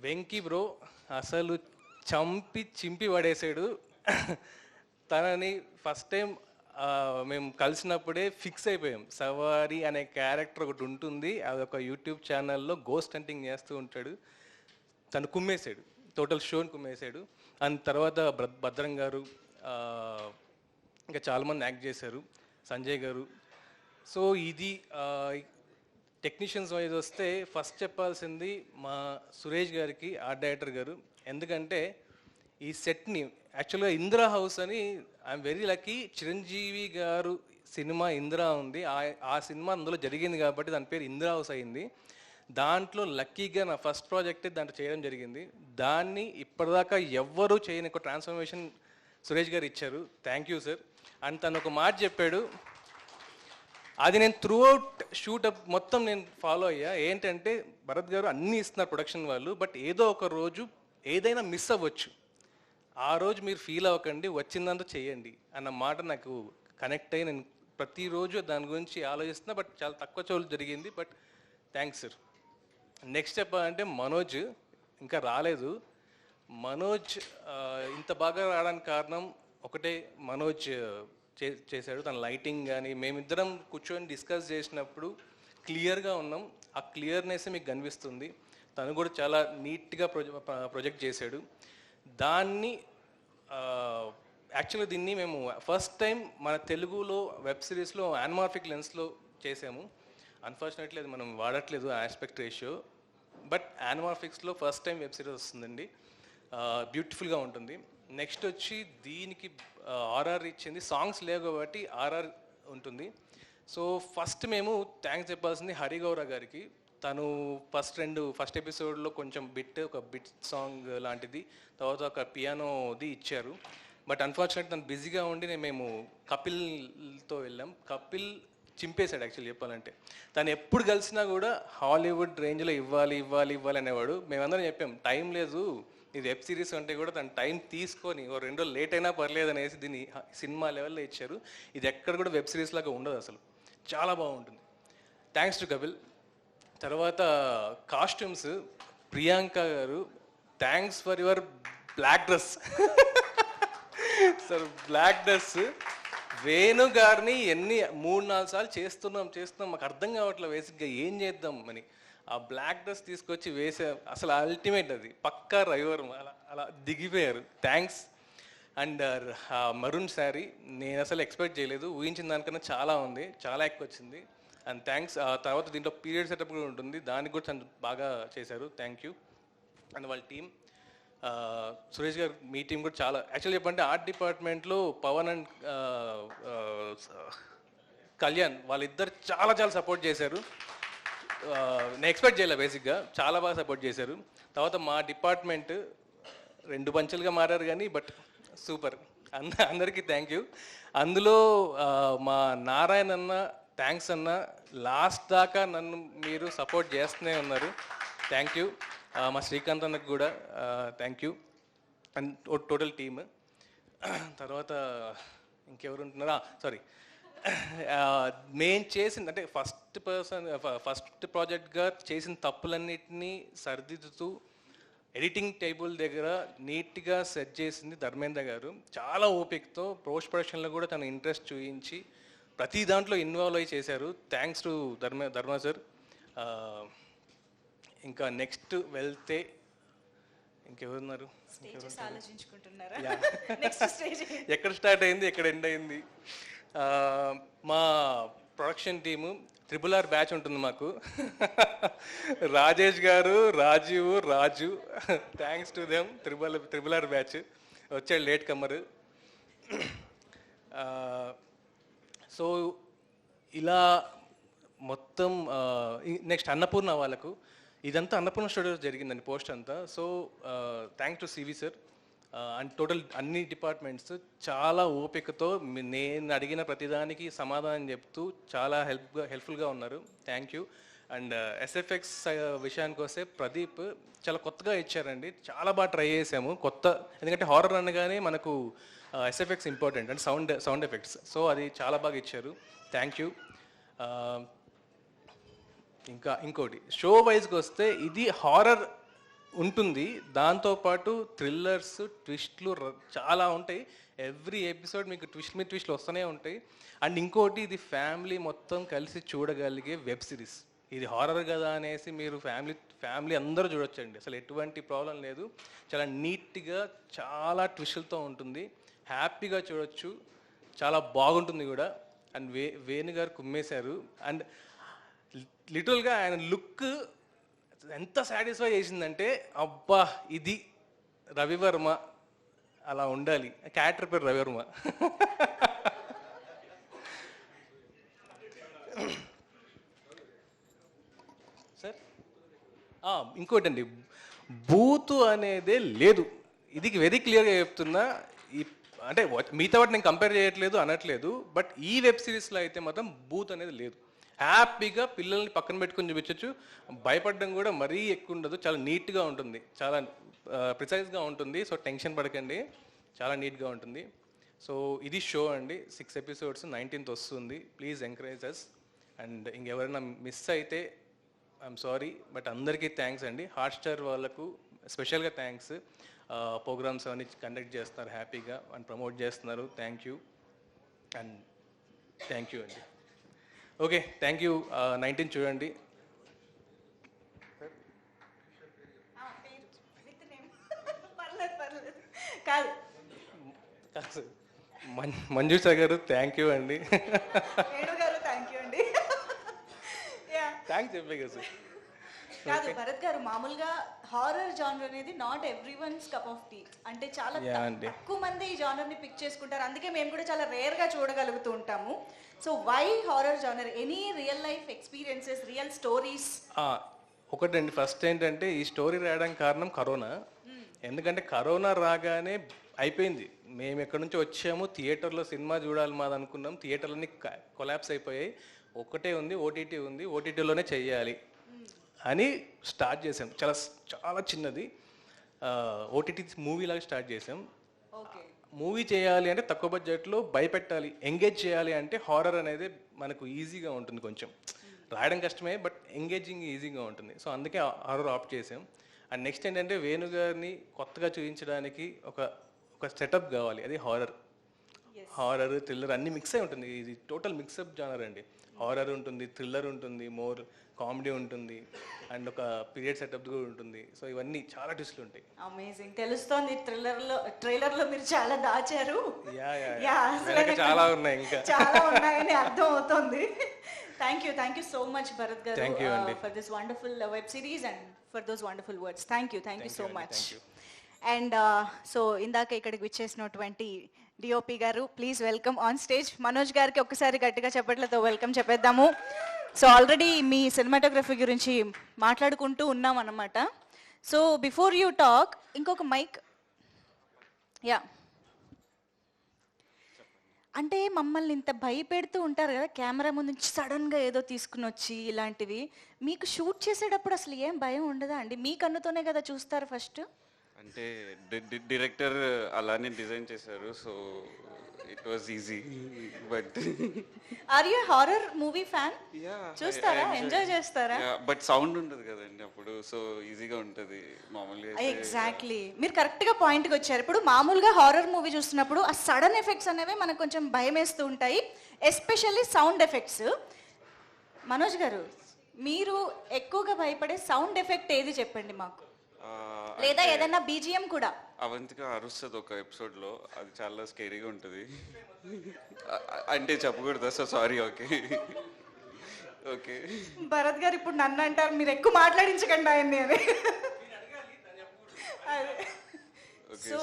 Venky bro అసలు చింపి పడేసాడు. తనని ఫస్ట్ టైం మేము కలిసినప్పుడే ఫిక్స్ అయిపోయాం. సవారీ అనే క్యారెక్టర్ ఒకటి ఉంటుంది, అదొక యూట్యూబ్ ఛానల్లో గోస్ట్ హంటింగ్ చేస్తూ ఉంటాడు. తను కుమ్మేశాడు, టోటల్ షోని కుమ్మేశాడు. అండ్ తర్వాత భద్రం గారు, ఇంకా చాలామంది యాక్ట్ చేశారు, సంజయ్ గారు. సో ఇది టెక్నీషియన్స్ వైజ్ వస్తే ఫస్ట్ చెప్పాల్సింది మా సురేష్ గారికి, ఆర్ట్ డైరెక్టర్ గారు. ఎందుకంటే ఈ సెట్ని యాక్చువల్గా ఇందిరా హౌస్ అని, ఐఎమ్ వెరీ లక్కీ, చిరంజీవి గారు సినిమా ఇందిరా ఉంది, ఆ సినిమా అందులో జరిగింది కాబట్టి దాని పేరు ఇందిరా హౌస్ అయింది. దాంట్లో లక్కీగా నా ఫస్ట్ ప్రాజెక్టే దాంట్లో చేయడం జరిగింది. దాన్ని ఇప్పటిదాకా ఎవ్వరూ చేయని ఒక ట్రాన్స్ఫర్మేషన్ సురేష్ గారు ఇచ్చారు. Thank you sir. అండ్ తను ఒక మాట చెప్పాడు, అది నేను త్రూ అవుట్ షూటప్ మొత్తం నేను ఫాలో అయ్యా. ఏంటంటే భరత్ గారు అన్నీ ఇస్తున్నారు ప్రొడక్షన్ వాళ్ళు, బట్ ఏదో ఒక రోజు ఏదైనా మిస్ అవ్వచ్చు, ఆ రోజు మీరు ఫీల్ అవ్వకండి, వచ్చిందంతా చేయండి అన్న మాట నాకు కనెక్ట్ అయ్యి నేను ప్రతిరోజు దాని గురించి ఆలోచిస్తున్నా. బట్ చాలా తక్కువ చోటు జరిగింది. But thanks sir. నెక్స్ట్ చెప్పాలంటే మనోజ్ ఇంకా రాలేదు. మనోజ్ ఇంత బాగా రావడానికి కారణం ఒకటే, మనోజ్ చేశాడు. తన లైటింగ్ కానీ మేమిద్దరం కూర్చొని డిస్కస్ చేసినప్పుడు క్లియర్గా ఉన్నాం. ఆ క్లియర్నెస్ మీకు కనిపిస్తుంది. తను కూడా చాలా నీట్గా ప్రొజెక్ట్ చేశాడు. దాన్ని యాక్చువల్గా దీన్ని మేము ఫస్ట్ టైం మన తెలుగులో వెబ్ సిరీస్లో యానిమార్ఫిక్ లెన్స్లో చేసాము. అన్ఫార్చునేట్లీ అది మనం వాడట్లేదు ఆస్పెక్ట్ రేషియో, బట్ యానిమార్ఫిక్స్లో ఫస్ట్ టైం వెబ్ సిరీస్ వస్తుందండి. బ్యూటిఫుల్గా ఉంటుంది. నెక్స్ట్ వచ్చి దీనికి ఆర్ఆర్ ఇచ్చింది, సాంగ్స్ లేవు కాబట్టి ఆర్ఆర్ ఉంటుంది. సో ఫస్ట్ మేము థ్యాంక్స్ చెప్పాల్సింది హరిగౌర గారికి. తను ఫస్ట్ ఎపిసోడ్లో కొంచెం ఒక బిట్ సాంగ్ లాంటిది, తర్వాత ఒక పియానోది ఇచ్చారు. బట్ అన్ఫార్చునేట్ తను బిజీగా ఉండి మేము కపిల్తో వెళ్ళాం. కపిల్ చింపేశాడు యాక్చువల్లీ చెప్పాలంటే. తను ఎప్పుడు కలిసినా కూడా హాలీవుడ్ రేంజ్లో ఇవ్వాలి అనేవాడు. మేమందరం చెప్పాం టైం లేదు, ఇది వెబ్ సిరీస్ అంటే కూడా తను టైం తీసుకొని 2 రోజులు లేట్ అయినా పర్లేదు అనేసి దీన్ని సినిమా లెవెల్లో ఇచ్చారు. ఇది ఎక్కడ కూడా వెబ్ సిరీస్ లాగా ఉండదు, అసలు చాలా బాగుంటుంది. Thanks to Kapil. తర్వాత కాస్ట్యూమ్స్ ప్రియాంక గారు, thanks for your black dress. Sir black dress Venu గారిని 3-4 సార్లు చేస్తున్నాం మాకు అర్థం కావట్లేదు బేసిక్గా ఏం చేద్దాం అని. ఆ బ్లాక్ డ్రెస్ తీసుకొచ్చి వేసే అసలు అల్టిమేట్, అది పక్కా రవివర్మ అలా దిగిపోయారు. థ్యాంక్స్. అండ్ మరూన్ శారీ నేను అసలు ఎక్స్పెక్ట్ చేయలేదు, ఊహించిన దానికన్నా చాలా ఉంది, చాలా ఎక్కువ వచ్చింది. And thanks. తర్వాత దీంట్లో పీరియడ్ సెటప్ కూడా ఉంటుంది, దానికి కూడా చాలా బాగా చేశారు. Thank you. అండ్ వాళ్ళ టీం, సురేష్ గారు మీ టీం కూడా చాలా, యాక్చువల్లీ చెప్పంటే ఆర్ట్ డిపార్ట్మెంట్లో పవన్ అండ్ కళ్యాణ్ వాళ్ళిద్దరు చాలా సపోర్ట్ చేశారు. నేను ఎక్స్పెక్ట్ చేయలే, బేసిక్గా చాలా బాగా సపోర్ట్ చేశారు. తర్వాత మా డిపార్ట్మెంట్ 2 పంచులుగా మారారు కానీ బట్ సూపర్. అందరికీ థ్యాంక్ యూ. అందులో మా నారాయణ అన్న, థ్యాంక్స్ అన్న, లాస్ట్ దాకా నన్ను మీరు సపోర్ట్ చేస్తూనే ఉన్నారు. Thank you. మా శ్రీకాంత్ అన్నకు కూడా thank you. And total team. తర్వాత ఇంకెవరు ఉంటున్నారా, సారీ, నేను చేసిన అంటే ఫస్ట్ ప్రాజెక్ట్గా చేసిన తప్పులన్నిటినీ సరిదిద్దుతూ ఎడిటింగ్ టేబుల్ దగ్గర నీట్గా సెట్ చేసింది ధర్మేంద్ర గారు. చాలా ఓపికతో పోస్ట్ ప్రొడక్షన్లో కూడా తన ఇంట్రెస్ట్ చూపించి ప్రతి దాంట్లో ఇన్వాల్వ్ అయ్యి చేశారు. థ్యాంక్స్ టు ధర్మ సార్. ఇంకా నెక్స్ట్ వెళ్తే ఇంకెవరున్నారు, ఎక్కడ స్టార్ట్ అయింది ఎక్కడ ఎండ్ అయింది. మా ప్రొడక్షన్ టీము RRR బ్యాచ్ ఉంటుంది మాకు. Rajesh garu, Raju, thanks to them. RRR batch వచ్చాడు, లేట్ కమ్మరు. సో ఇలా మొత్తం నెక్స్ట్ అన్నపూర్ణ వాళ్ళకు ఇదంతా అన్నపూర్ణ స్టూడియోస్ జరిగిందండి పోస్ట్ అంతా. So thanks to CV sir and total అన్ని డిపార్ట్మెంట్స్ చాలా ఓపికతో నేను అడిగిన ప్రతిదానికి సమాధానం చెప్తూ చాలా హెల్ప్ఫుల్గా ఉన్నారు. Thank you. అండ్ ఎస్ఎఫ్ఎక్స్ విషయానికి వస్తే ప్రదీప్ చాలా కొత్తగా ఇచ్చారండి, చాలా బాగా ట్రై చేసాము కొత్త, ఎందుకంటే హారర్ అనగానే మనకు ఎస్ఎఫ్ఎక్స్ ఇంపార్టెంట్ అంటే సౌండ్ ఎఫెక్ట్స్. సో అది చాలా బాగా ఇచ్చారు, థ్యాంక్ యూ. ఇంకా ఇంకోటి షో వైజ్కి వస్తే ఇది హారర్ ఉంటుంది, దాంతోపాటు థ్రిల్లర్స్ ట్విస్ట్లు చాలా ఉంటాయి. ఎవ్రీ ఎపిసోడ్ మీకు ట్విస్ట్ మీద ట్విస్ట్లు వస్తూనే ఉంటాయి. అండ్ ఇంకోటి ఇది ఫ్యామిలీ మొత్తం కలిసి చూడగలిగే వెబ్ సిరీస్. ఇది హారర్ కదా అనేసి మీరు ఫ్యామిలీ అందరూ చూడొచ్చండి, అసలు ఎటువంటి ప్రాబ్లం లేదు. చాలా నీట్గా చాలా ట్విస్టులతో ఉంటుంది, హ్యాపీగా చూడొచ్చు, చాలా బాగుంటుంది కూడా. అండ్ వేణు గారు కుమ్మేశారు. అండ్ లిటరల్గా ఆయన లుక్ ఎంత సాటిస్ఫై చేసిందంటే, అబ్బా ఇది రవివర్మ అలా ఉండాలి. క్యారెక్టర్ పేరు రవివర్మ. సార్ ఇంకోటి అండి, బూతు అనేదే లేదు. ఇది వెరీ క్లియర్గా చెప్తున్నా. అంటే మిగతా వాటి నేను కంపేర్ చేయట్లేదు అనట్లేదు, బట్ ఈ వెబ్ సిరీస్లో అయితే మాత్రం బూత్ అనేది లేదు. హ్యాపీగా పిల్లల్ని పక్కన పెట్టుకొని చూపించవచ్చు, భయపడడం కూడా మరీ ఎక్కువ ఉండదు, చాలా నీట్గా ఉంటుంది, చాలా ప్రిసైజ్గా ఉంటుంది. సో టెన్షన్ పడకండి, చాలా నీట్గా ఉంటుంది. సో ఇది షో అండి, 6 ఎపిసోడ్స్ 19th వస్తుంది. Please encourage us. అండ్ ఇంకెవరైనా మిస్ అయితే ఐఎమ్ సారీ, బట్ అందరికీ థ్యాంక్స్ అండి. హాట్స్టార్ వాళ్ళకు స్పెషల్గా థ్యాంక్స్. ప్రోగ్రామ్స్ అవన్నీ కండక్ట్ చేస్తున్నారు హ్యాపీగా అండ్ ప్రమోట్ చేస్తున్నారు. Thank you and thank you అండి. Okay, thank you. 19 చూడండి. కాదు మంజుష గారు థ్యాంక్ యూ అండి. వేణు గారు థ్యాంక్ యూ అండి. థ్యాంక్స్ చెప్పే కదా సార్. కాదు భరత్ గారు, మామూలుగా హారర్ జానర్ అనేది not every one's cup of tea. అంటే చాలా తక్కువ మంది ఈ జానర్ ని పిక్ చేసుకుంటారు, అందుకే మేము కూడా చాలా రేర్ గా చూడగలుగుతూ ఉంటాము. So why horror genre? Any real life experiences, real stories? ఒకటండి, ఫస్ట్ ఏంటంటే ఈ స్టోరీ రాయడానికి కారణం కరోనా. ఎందుకంటే కరోనా రాగానే అయిపోయింది, మేము ఎక్కడి నుంచి వచ్చాము, థియేటర్లో సినిమా చూడాలి మాది అనుకున్నాం, థియేటర్లన్నీ కొలాప్స్ అయిపోయాయి, ఒక్కటే ఉంది ఓటీటీ ఉంది, ఓటీటీలోనే చెయ్యాలి అని స్టార్ట్ చేసాం. చాలా చాలా చిన్నది ఓటీటీ మూవీ లాగా స్టార్ట్ చేసాం. మూవీ చేయాలి అంటే తక్కువ బడ్జెట్లో భయపెట్టాలి, ఎంగేజ్ చేయాలి అంటే హారర్ అనేది మనకు ఈజీగా ఉంటుంది, కొంచెం రాయడం కష్టమే బట్ ఎంగేజింగ్ ఈజీగా ఉంటుంది. సో అందుకే హారర్ ఆప్ట్ చేసాం. అండ్ నెక్స్ట్ ఏంటంటే వేణు గారిని కొత్తగా చూపించడానికి ఒక సెటప్ కావాలి, అది హారర్. హారర్ థ్రిల్లర్ అన్ని మిక్స్ అయి ఉంటుంది, ఇది టోటల్ మిక్సప్ జానర్ అండి. హారర్ ఉంటుంది, థ్రిల్లర్ ఉంటుంది, మోర్ కామెడీ ఉంటుంది, అండ్ ఒక పీరియడ్ సెటప్ కూడా ఉంటుంది. సో ఇవన్నీ చాలా ట్విస్ట్లు ఉంటాయి. అమేజింగ్. తెలుస్తోంది ట్రైలర్ లో మీరు చాలా దాచారు. చాలా ఉన్నాయి, ఇంకా చాలా ఉన్నాయని అర్థం అవుతుంది. Thank you so much Bharat garu for this wonderful web series and for those wonderful words. Thank you so much. And so ఇందాక ఇక్కడికి విచ్చేసినటువంటి DOP garu, please welcome on stage. Manoj గారికి ఒక్కసారి గట్టిగా చెప్పట్లతో వెల్కమ్ చెప్పేద్దాము. సో ఆల్రెడీ మీ సినిమాటోగ్రఫీ గురించి మాట్లాడుకుంటూ ఉన్నాం అన్నమాట. సో బిఫోర్ యూ టాక్, ఇంకొక మైక్. యా, అంటే మమ్మల్ని ఇంత భయపెడుతూ ఉంటారు కదా కెమెరా ముందు నుంచి, సడన్గా ఏదో తీసుకుని వచ్చి ఇలాంటివి. మీకు షూట్ చేసేటప్పుడు అసలు ఏం భయం ఉండదా అండి? మీ కన్నుతోనే కదా చూస్తారు ఫస్ట్. అంటే డైరెక్టర్ అలానే డిజైన్ చేశారు, so it was easy. But are you horror movie fan? చూస్తారా, ఎంజాయ్ చేస్తారా? బట్ సౌండ్ ఉండదు కదండి అప్పుడు, సో ఈజీగా ఉంటుంది మామూలుగా. ఎగ్జాక్ట్లీ, మీరు కరెక్ట్గా పాయింట్కి వచ్చారు. ఇప్పుడు మామూలుగా హారర్ మూవీ చూస్తున్నప్పుడు ఆ సడన్ ఎఫెక్ట్స్ అనేవి మనకు కొంచెం భయం వేస్తూ ఉంటాయి, ఎస్పెషల్లీ సౌండ్ ఎఫెక్ట్స్. మనోజ్ గారు, మీరు ఎక్కువగా భయపడే సౌండ్ ఎఫెక్ట్ ఏది చెప్పండి మాకు, లేదా ఏదైనా బీజిఎం కూడా? అవంతిక అరుస్తుంది ఒక ఎపిసోడ్ లో, అది చాలా స్కేరీగా ఉంటుంది. అంటే చెప్పకూడదా? So sorry. Okay okay Bharat garu ఇప్పుడు నన్ను అంటారు, మీరు ఎక్కువ మాట్లాడించకండి ఆయన్ని అని. సో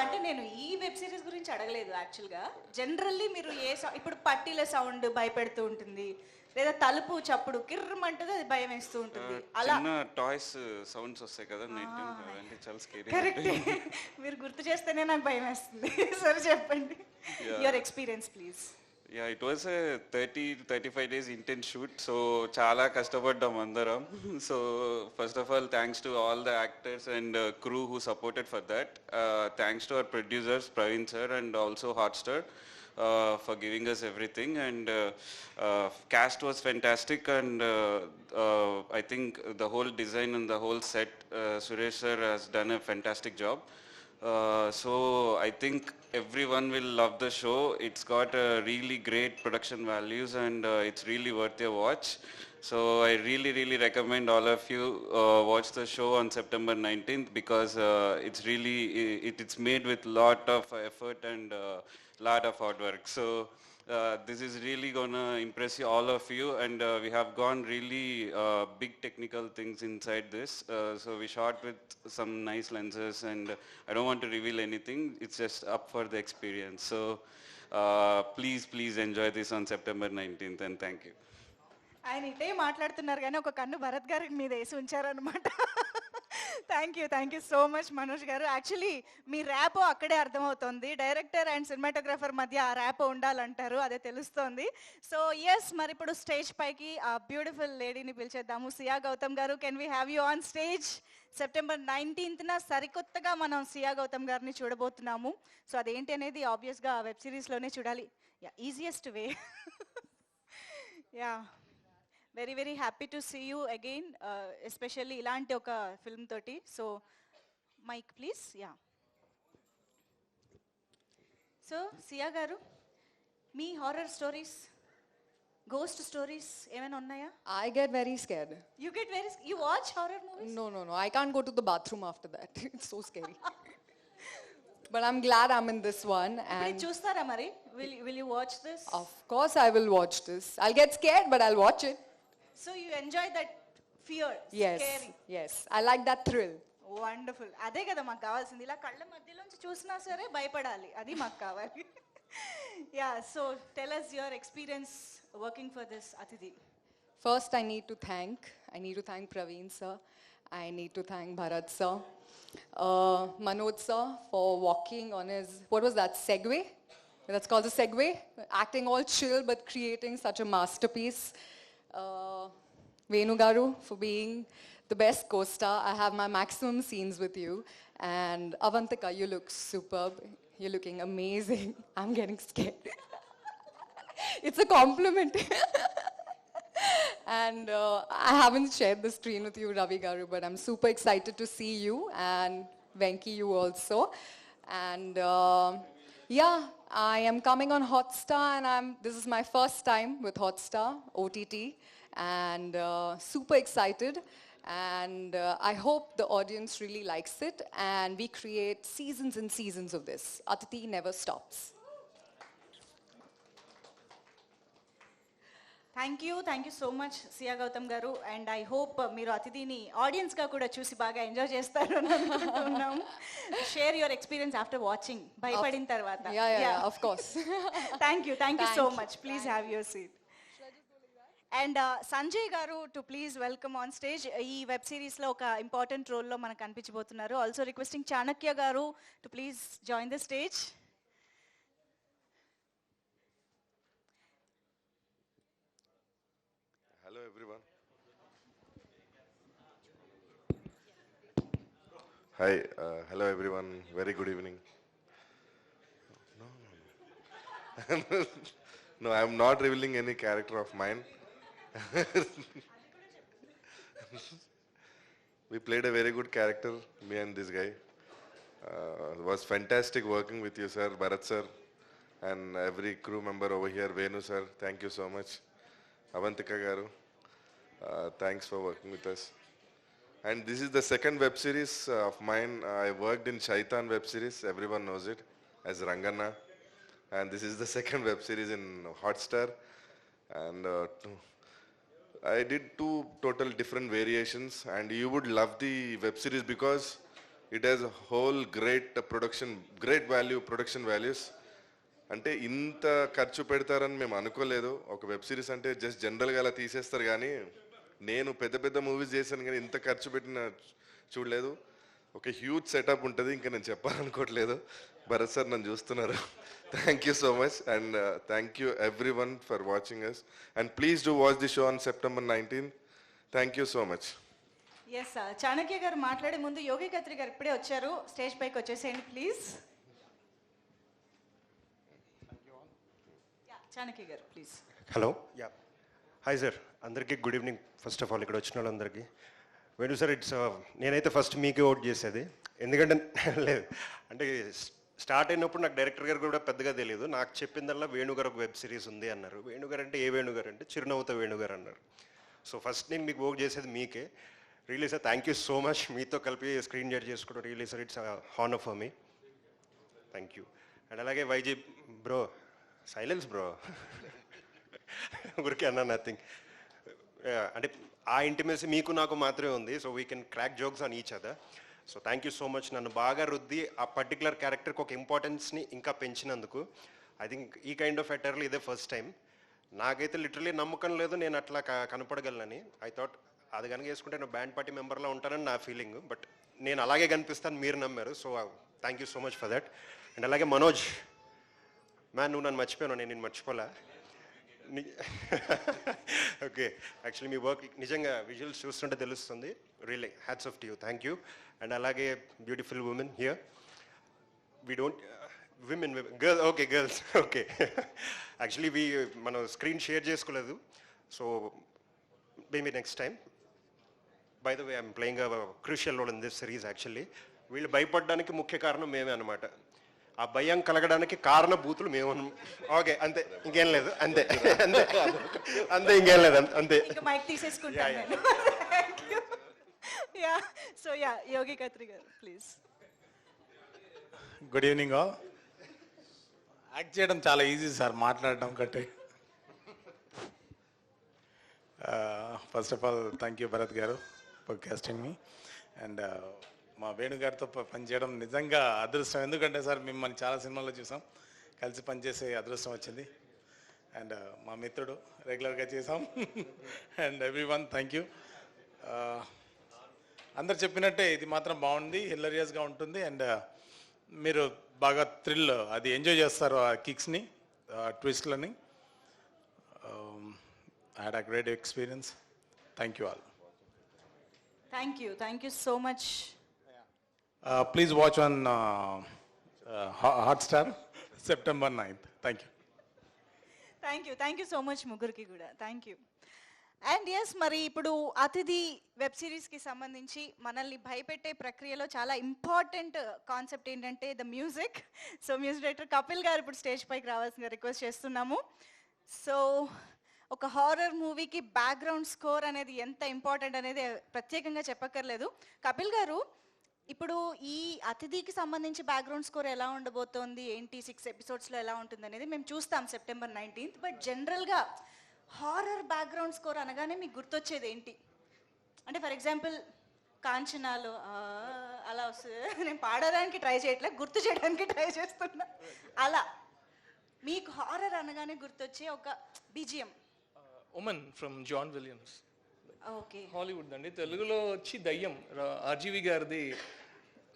అంటే నేను ఈ వెబ్ సిరీస్ గురించి అడగలేదు యాక్చువల్గా. జనరల్లీ మీరు ఇప్పుడు పట్టీల సౌండ్ భయపెడుతూ ఉంటుంది, లేదా తలుపు చప్పుడు కిర్రమంటది, అది భయం వేస్తూ ఉంటుంది. అలా చిన్న టాయ్స్ సౌండ్స్ వస్తాయి కదా నైట్ టైం, అదంటే చాలా స్కేరీ. కరెక్ట్. మీరు గుర్తు చేస్తేనే నాకు భయం వేస్తుంది. సరే చెప్పండి your experience please. Yeah, it was a 30-35 days intense shoot. So చాలా కష్టపడ్డాం అందరం. So first of all thanks to all the actors and crew who supported for that. Thanks to our producers Praveen sir and also Hotstar for giving us everything, and cast was fantastic, and I think the whole design and the whole set, Suresh sir has done a fantastic job. So I think everyone will love the show. It's got a really great production values, and it's really worth a watch. So I really recommend all of you watch the show on September 19th, because it's really it's made with lot of effort and lot of hard work. So this is really gonna impress you, all of you, and we have gone really big technical things inside this. So we shot with some nice lenses, and I don't want to reveal anything. It's just up for the experience. So please enjoy this on September 19th, and thank you. ఆయన ఇటే మాట్లాడుతున్నారు కానీ ఒక కన్ను భరత్ గారికి మీద వేసి ఉంచారనమాట. Thank you so much Manoj garu. Actually me rapport అక్కడే అర్థమవుతోంది. డైరెక్టర్ అండ్ సినిమాటోగ్రాఫర్ మధ్య ఆ ర్యాపో ఉండాలంటారు, అదే తెలుస్తోంది. సో ఎస్, మరి ఇప్పుడు స్టేజ్ పైకి ఆ బ్యూటిఫుల్ లేడీని పిలిచేద్దాము. సియా గౌతమ్ గారు, can we have you on stage? September 19th సరికొత్తగా మనం సియా గౌతమ్ గారిని చూడబోతున్నాము. సో అదేంటి అనేది ఆబ్వియస్గా వెబ్ సిరీస్లోనే చూడాలి. Yeah, easiest way. Yeah, very happy to see you again, especially ఇలాంటి ఒక ఫిల్మ్ తోటి. So mic please. Yeah, so Siya garu, మీ హారర్ స్టోరీస్, గోస్ట్ స్టోరీస్ ఏమైనా ఉన్నాయా? I get very scared. You watch horror movies? No. I can't go to the bathroom after that. It's so scary. But I'm glad I'm in this one. ఇప్పుడు And చూస్తారా మరి? Will you watch this? of course I will watch this. I'll get scared, but I'll watch it. So you enjoy that fear, Yes. scary. Yes. I like that thrill. Wonderful. అదే కదా మాకు కావాల్సింది. ఇలా కళ్ళ మధ్యలోంచి చూసినా సరే భయపడాలి, అది మాకు కావాలి. Yeah, so tell us your experience working for this Atithi. First, I need to thank Praveen sir. I need to thank Bharat sir. Manoj sir for walking on his, what was that, Segway? That's called the Segway. Acting all chill but creating such a masterpiece. Venu Garu for being the best co-star. I have my maximum scenes with you. And Avantika, you look superb. You're looking amazing. I'm getting scared. It's a compliment. And I haven't shared the screen with you, Ravi Garu, but I'm super excited to see you, and Venki, you also. And yeah, I am coming on Hotstar, and this is my first time with Hotstar OTT, and super excited. And I hope the audience really likes it, and we create seasons and seasons of this. Atithi never stops. Thank you so much Siya Gautam garu. And I hope మీరు అతిథిని ఆడియన్స్గా కూడా చూసి బాగా enjoy చేస్తారు అని అనుకుంటున్నాము. Share your experience after watching, భయపడిన తర్వాత. Yeah, of course. Thank you so much. Please have your seat. And Sanjay garu too please welcome on stage. ఈ వెబ్ సిరీస్లో ఒక ఇంపార్టెంట్ రోల్లో మనకు కనిపించబోతున్నారు. ఆల్సో రిక్వెస్టింగ్ చాణక్య గారు too please join the stage. Hello everyone. Hi, hello everyone. Very good evening. No. No, I am not revealing any character of mine. We played a very good character, me and this guy. It was fantastic working with you, sir, Bharat sir, and every crew member over here, Venu sir. Thank you so much. Avantika garu, thanks for working with us. And this is the second web series of mine. I worked in Shaitan web series, everyone knows it, as Rangana. And this is the second web series in Hotstar. And I did two total different variations, and you would love the web series because it has a whole great production, great value, production values. అంటే ఇంత ఖర్చు పెడతారని మేము అనుకోలేదు. ఒక web series అంటే just జనరల్గా అలా తీసేస్తారు, కానీ నేను పెద్ద పెద్ద మూవీస్ చేశాను కానీ ఇంత ఖర్చు పెట్టిన చూడలేదు. ఒక హ్యూజ్ సెటప్ ఉంటుంది, ఇంకా నేను చెప్పాలనుకోవట్లేదు. భరత్ సార్ నన్ను చూస్తున్నారు. Thank you so much and thank you every one for watching us and please do watch the show on September 19. Thank you so much. Yes Chanakya గారు మాట్లాడే ముందు యోగి కత్రి గారు ఇప్పుడే వచ్చారు, స్టేజ్ పైకి వచ్చేసేయండి please. Chanakya garu please. Hello, yeah, hi sir, అందరికీ good evening. First of all ఇక్కడ వచ్చిన వాళ్ళందరికీ వేణు సార్, ఇట్స్ నేనైతే ఫస్ట్ మీకే ఓట్ చేసేది. ఎందుకంటే లేదు అంటే స్టార్ట్ అయినప్పుడు నాకు డైరెక్టర్ గారు కూడా పెద్దగా తెలియదు. నాకు చెప్పిందల్లా వేణుగారు ఒక వెబ్ సిరీస్ ఉంది అన్నారు. వేణుగారు అంటే ఏ వేణుగారు అంటే చిరునవ్వుతో వేణుగారు అన్నారు. సో ఫస్ట్ నేను మీకు ఓట్ చేసేది మీకే. Really sir thank you so much. మీతో కలిపి స్క్రీన్ షేర్ చేసుకోవడం really sir it's honour for me. Thank you. And అలాగే వైజీ బ్రో, సైలెన్స్ బ్రో, ఊరికే అన్నా, నథింగ్. అంటే ఆ ఇంటిమేసి మీకు నాకు మాత్రమే ఉంది. So we can crack jokes on each other. So thank you so much. నన్ను బాగా రుద్ది ఆ పర్టికులర్ క్యారెక్టర్కి ఒక ఇంపార్టెన్స్ని ఇంకా పెంచినందుకు. ఐ థింక్ ఈ కైండ్ ఆఫ్ అటర్లు ఇదే ఫస్ట్ టైం. నాకైతే లిటరలీ నమ్మకం లేదు నేను అట్లా కనపడగలనని. ఐ థాట్ అది కనుక వేసుకుంటే నేను బ్యాండ్ పార్టీ మెంబర్లో ఉంటానని నా ఫీలింగ్. బట్ నేను అలాగే కనిపిస్తాను, మీరు నమ్మారు. So thank you so much for that. And అలాగే మనోజ్ మ్యాన్, నువ్వు నన్ను మర్చిపోయాను, నేను మర్చిపోలే. ఓకే, యాక్చువల్లీ మీ వర్క్ నిజంగా విజువల్స్ చూస్తుంటే తెలుస్తుంది. Really hats off to you, thank you. And అలాగే beautiful women here. We don't women girl, okay girls, okay. Actually మనం స్క్రీన్ షేర్ చేసుకోలేదు. So maybe next time. By the way I'm playing a crucial role in this series. Actually వీళ్ళు భయపడడానికి ముఖ్య కారణం మేమే అనమాట. ఆ భయం కలగడానికి కారణభూతులు మేము. ఓకే, అంతే, ఇంకేం లేదు, అంతే అంతే అంతే, ఇంకేం లేదు, అంతే. మైక్ తీసేసుకుంటాను నేను. యా, సో యా, యోగి కత్రి గారు please. Good evening all. Act చేయడం చాలా ఈజీ సార్, మాట్లాడడం కంటే. First of all thank you Bharat garu for casting me. And మా వేణు గారితో పనిచేయడం నిజంగా అదృష్టం. ఎందుకంటే సార్ మిమ్మల్ని చాలా సినిమాల్లో చూసాం, కలిసి పనిచేసే అదృష్టం వచ్చింది. అండ్ మా మిత్రుడు, రెగ్యులర్గా చేసాం. And every one thank you. అందరు చెప్పినట్టే ఇది మాత్రం బాగుంది, హిలరియస్గా ఉంటుంది. అండ్ మీరు బాగా థ్రిల్ అది ఎంజాయ్ చేస్తారు, ఆ కిక్స్ని, ట్విస్ట్లని. I had a great experience. Thank you all. Thank you so much. Please watch on Hotstar September 9th. Thank you so much ముగ్గురికి కూడా. Thank you. అండ్ ఎస్, మరి ఇప్పుడు అతిథి వెబ్ సిరీస్కి సంబంధించి మనల్ని భయపెట్టే ప్రక్రియలో చాలా ఇంపార్టెంట్ కాన్సెప్ట్ ఏంటంటే the music. So music director Kapil గారు ఇప్పుడు స్టేజ్ పైకి రావాల్సిందిగా రిక్వెస్ట్ చేస్తున్నాము. సో ఒక హారర్ మూవీకి బ్యాక్గ్రౌండ్ స్కోర్ అనేది ఎంత ఇంపార్టెంట్ అనేది ప్రత్యేకంగా చెప్పక్కర్లేదు. కపిల్ గారు, ఇప్పుడు ఈ అతిథికి సంబంధించి బ్యాక్గ్రౌండ్ స్కోర్ ఎలా ఉండబోతోంది ఏంటి, 6 ఎపిసోడ్స్లో ఎలా ఉంటుంది అనేది మేము చూస్తాం September 19th. బట్ జనరల్గా హారర్ బ్యాక్గ్రౌండ్ స్కోర్ అనగానే మీకు గుర్తొచ్చేది ఏంటి? అంటే ఫర్ ఎగ్జాంపుల్ కాంచనాలో అలా వస్తుంది. నేను పాడడానికి ట్రై చేయట్లే, గుర్తు చేయడానికి ట్రై చేస్తున్నా. అలా మీకు హారర్ అనగానే గుర్తొచ్చే ఒక BGM. Omen from John Williams, okay, Hollywood అండి. తెలుగులో వచ్చి దయ్యం, ఆర్జీవి గారిది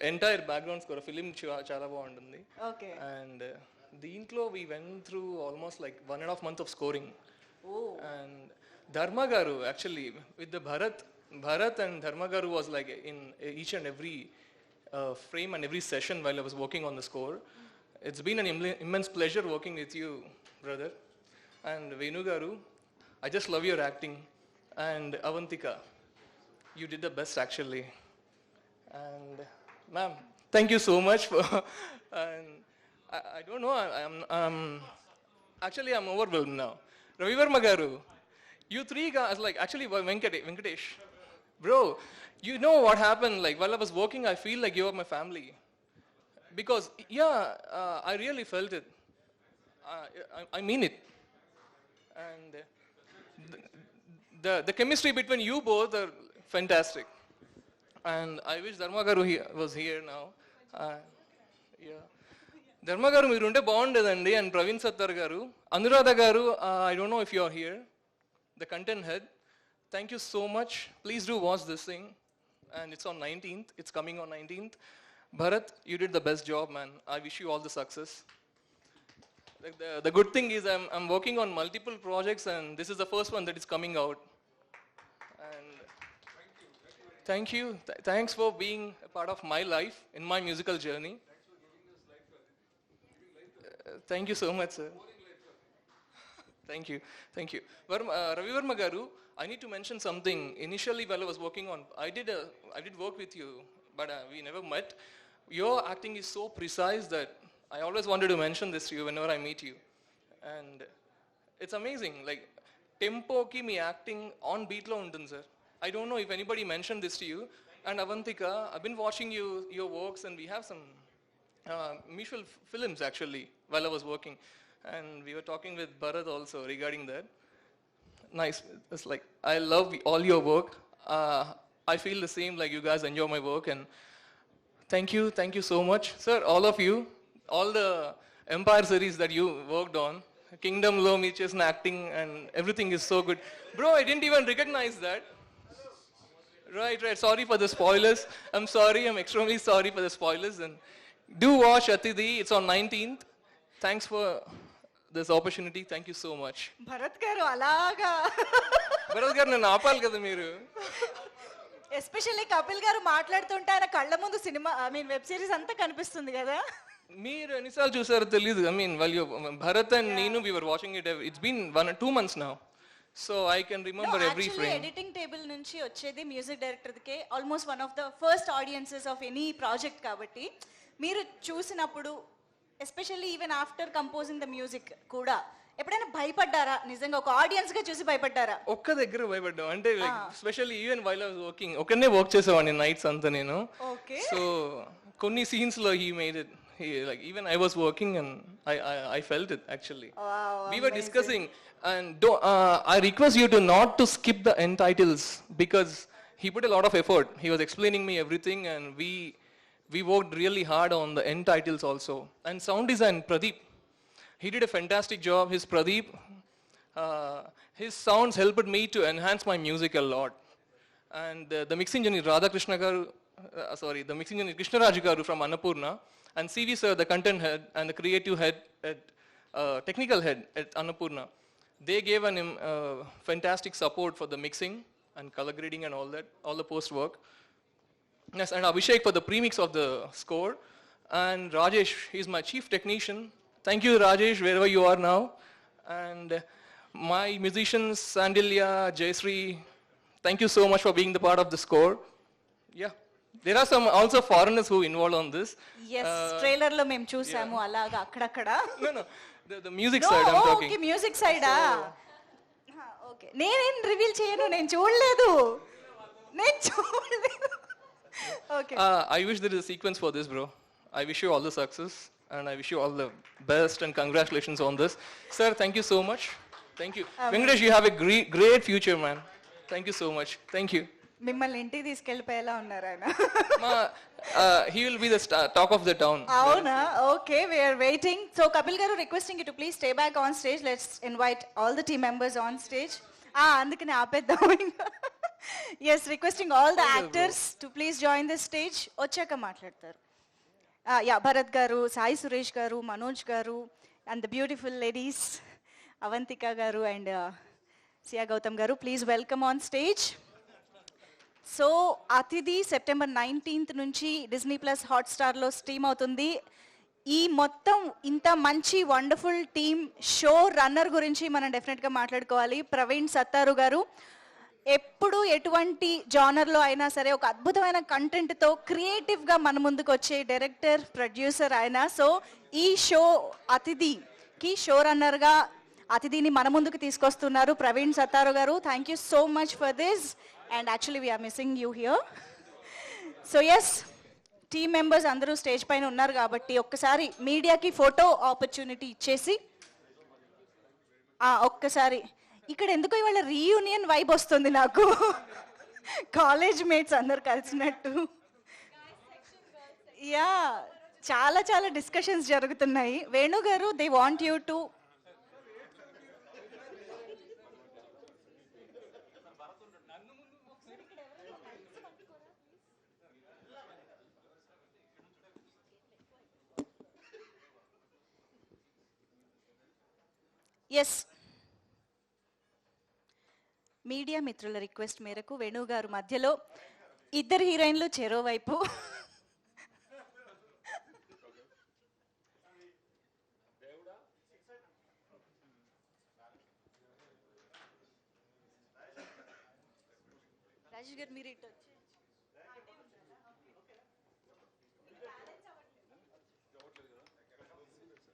ఎంటైర్ బ్యాక్గ్రౌండ్ స్కోర్ ఫిలిం చాలా బాగుంటుంది. ఓకే. అండ్ దీంట్లో we went through almost like 1.5 months of scoring. And Dharma garu, actually with the Bharat and Dharma garu was like in each and every frame and every session while I was working on the score. It's been an immense pleasure working with you, brother. And Venu garu, I just love your acting. And Avantika, you did the best actually. And ma'am, thank you so much for and I don't know, I'm overwhelmed now. Ravi Verma garu, you three guys, like actually Venkatesh, bro, you know what happened, like while I was working I feel like you are my family. Because yeah, I really felt it. I mean it. And the chemistry between you both are fantastic. And I wish Dharma garu was here now. Yeah. ధర్మ గారు మీరు ఉంటే బాగుండేదండి, and Praveen Sattar garu, Anuradha garu, I don't know if you are here, the content head, thank you so much. Please do watch this thing, and it's on 19th, it's coming on 19th. Bharat, you did the best job, man. I wish you all the success. Like the good thing is I'm working on multiple projects, and this is the first one that is coming out. And thank you. Thanks for being a part of my life in my musical journey. Thank you so much, sir. Thank you. Ravi Verma garu, I need to mention something. Initially, while I was working on, I did work with you, but we never met. Your acting is so precise that I always wanted to mention this to you whenever I meet you. And it's amazing. Like, tempo ki me acting on beat lo untundi, sir. I don't know if anybody mentioned this to you. And Avantika, I've been watching your works, and we have some mutual films actually while I was working. And we were talking with Bharat also regarding that. Nice. It's like, I love all your work. I feel the same, like you guys enjoy my work, and thank you so much. Sir, all of you, all the Empire series that you worked on, Kingdom lo mee chesina acting and everything is so good. Bro, I didn't even recognize that. Right. Sorry for the spoilers. I'm sorry, I'm extremely sorry for the spoilers. And do watch Atidhi, it's on 19th. Thanks for this opportunity. Thank you so much. Bharat గారు అలాగా భరత్ గారు నన్ను ఆపాలి కదా మీరు. Especially Kapil గారు మాట్లాడుతుంటే ఆయన కళ్ళ ముందు సినిమా వెబ్ సిరీస్ అంతా కనిపిస్తుంది కదా. మీరు ఎన్నిసార్లు చూసారో తెలీదు. ఐ మీన్ వాళ్ళు భరత్ అండ్ నేను we were watching it, it's been 1 or 2 months now, so I can remember every frame. Editing table నుంచి వచ్చేది మ్యూజిక్ డైరెక్టర్కే almost one of the first audiences of any project కాబట్టి మీరు చూసినప్పుడు especially even after composing the music కూడా ఎప్పుడైనా భయపడ్డారా? నిజంగా ఒక ఆడియన్స్ గా చూసి భయపడ్డారా? ఒక్క దగ్గర భయపడ్డాం అంటే, like specially even while I was working, ఒక్కనే వర్క్ చేసేవాడిని నైట్స్ అంతా నేను. సో కొన్ని సీన్స్ లో he made it, like even I was working and I felt it actually. Wow, we were discussing, and I request you to not to skip the end titles because he put a lot of effort. He was explaining me everything, and we worked really hard on the end titles also. And sound design, Pradeep, he did a fantastic job. His sounds helped me to enhance my music a lot. And the mixing engineer Radhakrishna garu, the mixing engineer Krishnaraj garu from Annapurna, and CV sir, the content head and the creative head at technical head at Annapurna, they gave an fantastic support for the mixing and color grading and all that, all the post work. Yes, and Abhishek for the premix of the score, and Rajesh, he's my chief technician. Thank you, Rajesh, wherever you are now. And my musicians, Sandilya, Jayshree, thank you so much for being the part of the score. Yeah. There are some also foreigners who involved on this. Yes, trailer lo mem chusamu alaga akkadakada. No, the music side I'm talking. Okay, music side okay. Nenen reveal cheyanu, nen chudaledu. Okay. I wish there is a sequence for this, bro. I wish you all the success, and I wish you all the best, and congratulations on this. Sir, thank you so much. Thank you. Venkatesh, you have a great future, man. Thank you so much. Thank you. మిమ్మల్ని ఇంటికి తీసుకెళ్ళిపోయేలా ఉన్నారు ఆయన. He will be the talk of the town. అవునా? Okay, we are waiting. So Kapil గారు, requesting you to please stay back on stage. Let's invite all the team members on stage. అందుకని ఆపేద్దాం ఇంకా. Yes, requesting all the actors to please join this stage. వచ్చాక మాట్లాడతారు. భరత్ గారు, సాయి సురేష్ గారు, మనోజ్ గారు, and the beautiful ladies Avantika గారు and సియా గౌతమ్ గారు, please welcome on stage. So అతిథి సెప్టెంబర్ 19th నుంచి డిస్నీ ప్లస్ హాట్స్టార్లో స్ట్రీమ్ అవుతుంది. ఈ మొత్తం ఇంత మంచి వండర్ఫుల్ టీమ్ షో రన్నర్ గురించి మనం డెఫినెట్గా మాట్లాడుకోవాలి. ప్రవీణ్ సత్తారు గారు ఎప్పుడు ఎటువంటి జానర్లో అయినా సరే ఒక అద్భుతమైన కంటెంట్తో క్రియేటివ్గా మన ముందుకు వచ్చే డైరెక్టర్, ప్రొడ్యూసర్ ఆయన. సో ఈ షో అతిథికి షో రన్నర్గా అతిథిని మన ముందుకు తీసుకొస్తున్నారు ప్రవీణ్ సత్తారు గారు. Thank you so much for this. And actually we are missing you here. So yes, team members అందరూ స్టేజ్ పైన ఉన్నారు కాబట్టి ఒక్కసారి మీడియాకి ఫోటో ఆపర్చునిటీ ఇచ్చేసి ఒక్కసారి ఇక్కడ ఎందుకో ఇవాళ రీయూనియన్ వైబ్ వస్తుంది నాకు, కాలేజ్ మేట్స్ అందరు కలిసినట్టు. యా, చాలా చాలా డిస్కషన్స్ జరుగుతున్నాయి. Venu garu, they want you to yes, media మిత్రుల రిక్వెస్ట్ మేరకు వేణు గారు మధ్యలో ఇద్దరు హీరోయిన్లు చెరో వైపు. రాజేష్ గారు మీరు ఇటు వచ్చి.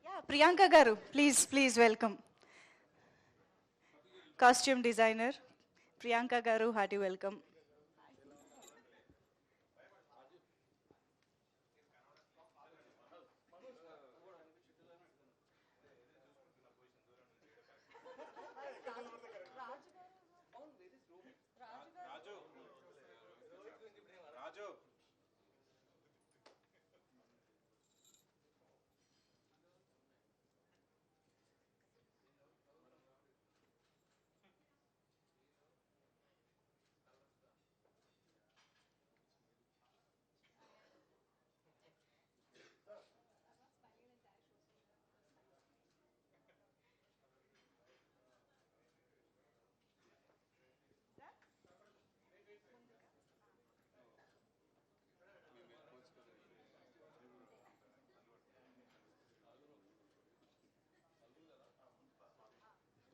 యా, ప్రియాంక గారు please please welcome. Costume designer Priyanka గారు, హార్టీ వెల్కమ్.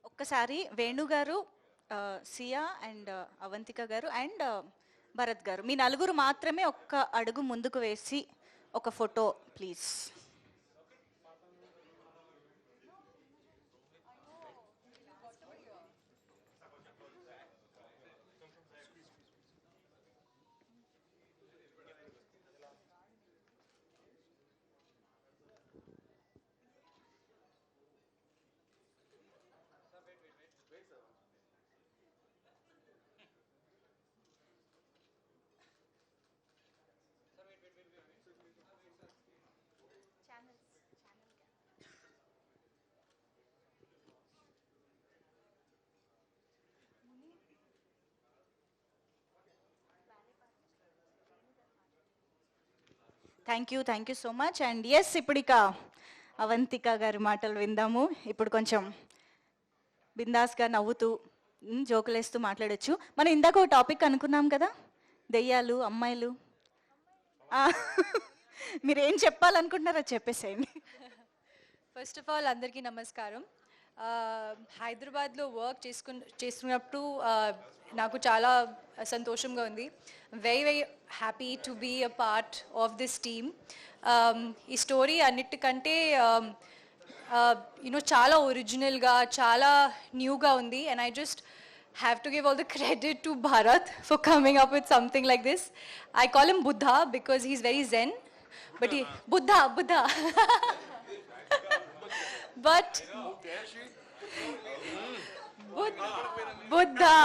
ఒక్కసారి వేణు గారు, సియా అండ్ అవంతిక గారు అండ్ భరత్ గారు, మీ నలుగురు మాత్రమే ఒక్క అడుగు ముందుకు వేసి ఒక photo please. Thank you so much. And yes, ఇప్పుడు ఇక అవంతిక గారి మాటలు విందాము. ఇప్పుడు కొంచెం బిందాస్గా నవ్వుతూ జోకులేస్తూ మాట్లాడొచ్చు. మనం ఇందాక ఒక టాపిక్ అనుకున్నాం కదా, దెయ్యాలు, అమ్మాయిలు. మీరు ఏం చెప్పాలనుకుంటున్నారో చెప్పేసేయండి. ఫస్ట్ ఆఫ్ ఆల్ అందరికీ నమస్కారం. హైదరాబాద్లో వర్క్ చేస్తున్నప్పుడు నాకు చాలా సంతోషంగా ఉంది. Very happy to be a part of this team. ఈ స్టోరీ అన్నిటికంటే చాలా ఒరిజినల్గా, చాలా న్యూగా ఉంది. And I just have to give all the credit to Bharat for coming up with something like this. I call him Buddha because he's very zen, but he Buddha but Buddha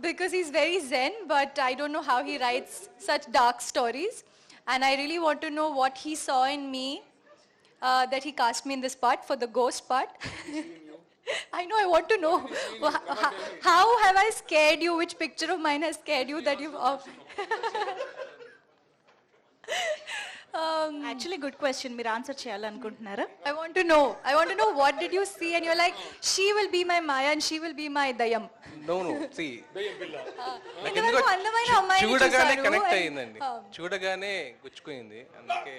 because he's very zen, but I don't know how he writes such dark stories, and I really want to know what he saw in me that he cast me in this part for the ghost part. I know, I want to know how have I scared you, which picture of mine has scared you that you've actually good question. మీరు answer చేయాలనుకుంటున్నారా? I want to know what did you see and you're like, she will be my Maya and she will be my Dayam. No, see. అందమైన అమ్మాయిని చూడగానే చూశారు connect and- అయ్యిందండి, చూడగానే గుచ్చుకుంది. అందుకే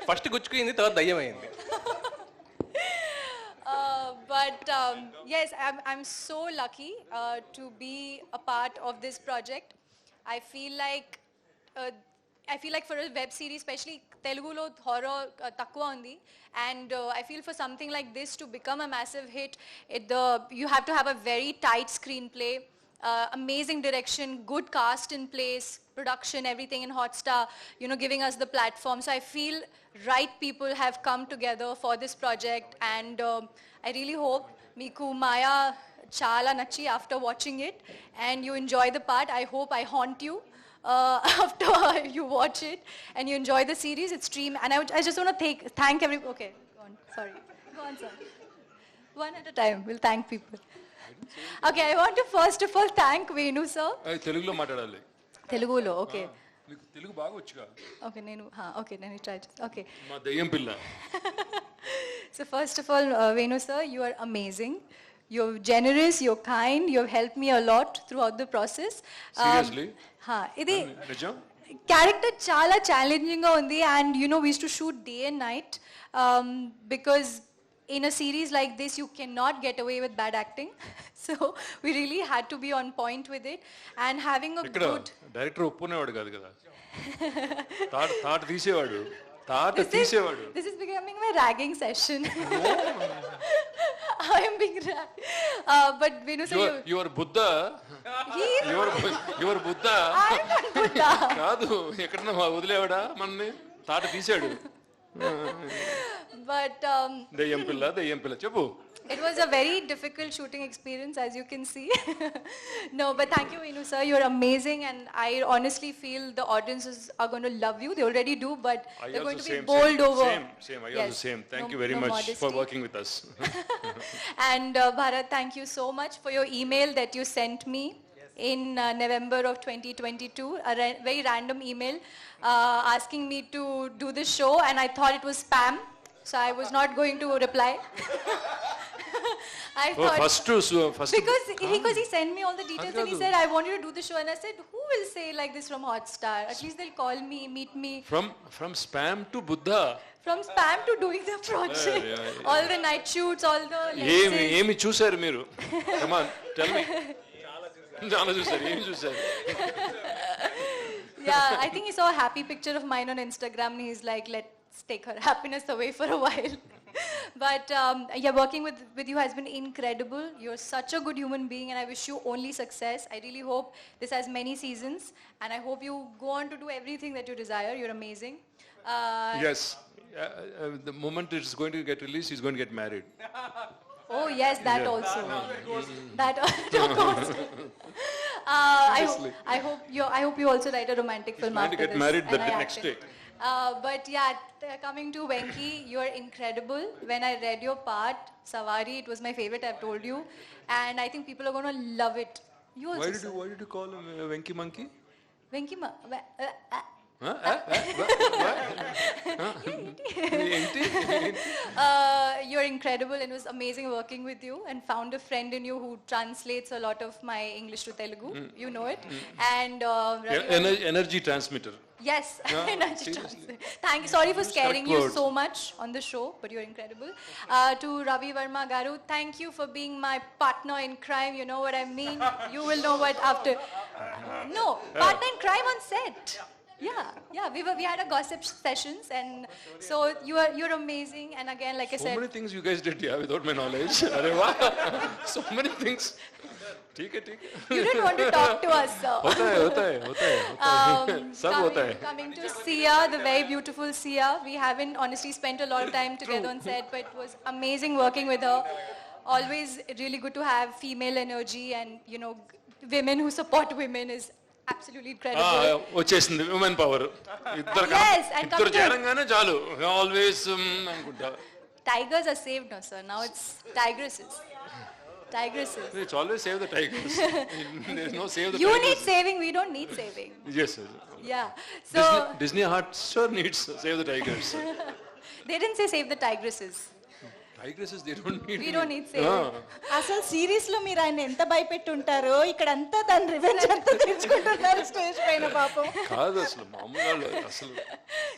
first గుచ్చుకుంది, తర్వాత దయ్యం అయింది. But yes, I'm so lucky to be a part of this project. I feel like for a web series, especially Telugulo horror takkuva undi, and I feel for something like this to become a massive hit, you have to have a very tight screenplay. amazing direction, good cast in place, production, everything in Hotstar, giving us the platform. So I feel right people have come together for this project, and I really hope Miku Maya chala nachi after watching it and you enjoy the part. I hope I haunt you after you watch it and you enjoy the series. It's stream, and I just want to thank every. Okay, go on. Sorry, go on, sir. One at a time. We'll thank people. Okay, I want to first of all thank Venu sir. తెలుగులో మాట్లాడాలి. Telugulo, okay. నీకు తెలుగు బాగా వచ్చుగా. Okay, okay, then we try. Okay. మా దయ్యం పిల్ల. So first of all, Venu sir, you are amazing. You're generous, you're kind, you've helped me a lot throughout the process. Seriously? Idi నిజం? character chala challenging ga undi, and we used to shoot day and night because in a series like this you cannot get away with bad acting. So we really had to be on point with it, and having a ఇక్కడ good director ఒప్పుకునేవాడు కాదు కదా. తాట తీసేవాడు. తాట తీసేవాడు. This is becoming my ragging session. I am being ragged. But Venu sir, your Buddha your Buddha I am not Buddha. కాదు ఎక్కడన్నా వదిలేవాడా మనని తాట తీసాడు. But దయ్యం పిల్ల చెప్పు. it was a very difficult shooting experience, as you can see. No, but thank you, Venu sir. You're amazing, and I honestly feel the audiences are going to love you. They already do, but they're going to be bowled over. Same. I also same. Thank you very much for working with us. And Bharat, thank you so much for your email that you sent me in November of 2022, a very random email asking me to do this show, and I thought it was spam, so I was not going to reply. I thought first because he sent me all the details and he said I want you to do the show, and I said who will say like this from Hotstar? At least they'll call me, meet me. From spam to Buddha. From spam to doing the project. Yeah. All the night shoots, all the lenses. ఏమి చూసారు మీరు? Come on, tell me. చాలా చూసారు. ఏమి చూసారు? Yeah, I think he saw a happy picture of mine on Instagram and he's like, let's take her happiness away for a while. But yeah, working with you has been incredible. You're such a good human being, and I wish you only success. I really hope this has many seasons, and I hope you go on to do everything that you desire. You're amazing. Yes. The moment it's going to get released, he's going to get married. Oh yes, that also. That also. I hope you also write a romantic film He's going after to get this. married and the I next acted. day. But yeah, coming to Venki, you are incredible. When I read your part, Savari, it was my favorite, I've told you. And I think people are going to love it. You also, Why did you call him Venki Monkey? Venki you're incredible, and it was amazing working with you, and found a friend in you who translates a lot of my English to Telugu. You know it. And Energy transmitter. yes, energy transfer. Thank you. Sorry for scaring you so much on the show, but you're incredible. To Ravi Verma Garu, thank you for being my partner in crime. You know what I mean? You will know what after. No, partner in crime on set. Yeah. We had a gossip sessions, and so you're amazing. And again, like I So said, many things you guys did, yeah, without my knowledge. Arey wah. So many things. ठीक है. you didn't want to talk to us, sir. होता है. सब होता है. Coming to Sia, the very beautiful Sia. We haven't honestly spent a lot of time together on set, but it was amazing working with her. Always really good to have female energy, and women who support women is absolutely incredible. వచ్చేసింది women power. Yes, and ఇద్దరు చేరంగానే చాలు. Always అనుకుంటా. Tigers are saved now, sir. Now it's tigresses. It's always save the tigers. There's no save the You tigers. need saving, we don't need saving. Yes. Yeah. So Disney Hotstar needs save the tigers. they didn't say save the tigresses. Tigresses, they don't need. We don't need saving. అసలు series లో మీరు ఆయన ఎంత భయపెట్టి ఉంటారో ఇక్కడ అంతా తన రివెంజ్ అంతా తెచ్చుకుంటున్నారు స్టేజ్ పైన పాపం. కాదు అసలు మామూలు అసలు.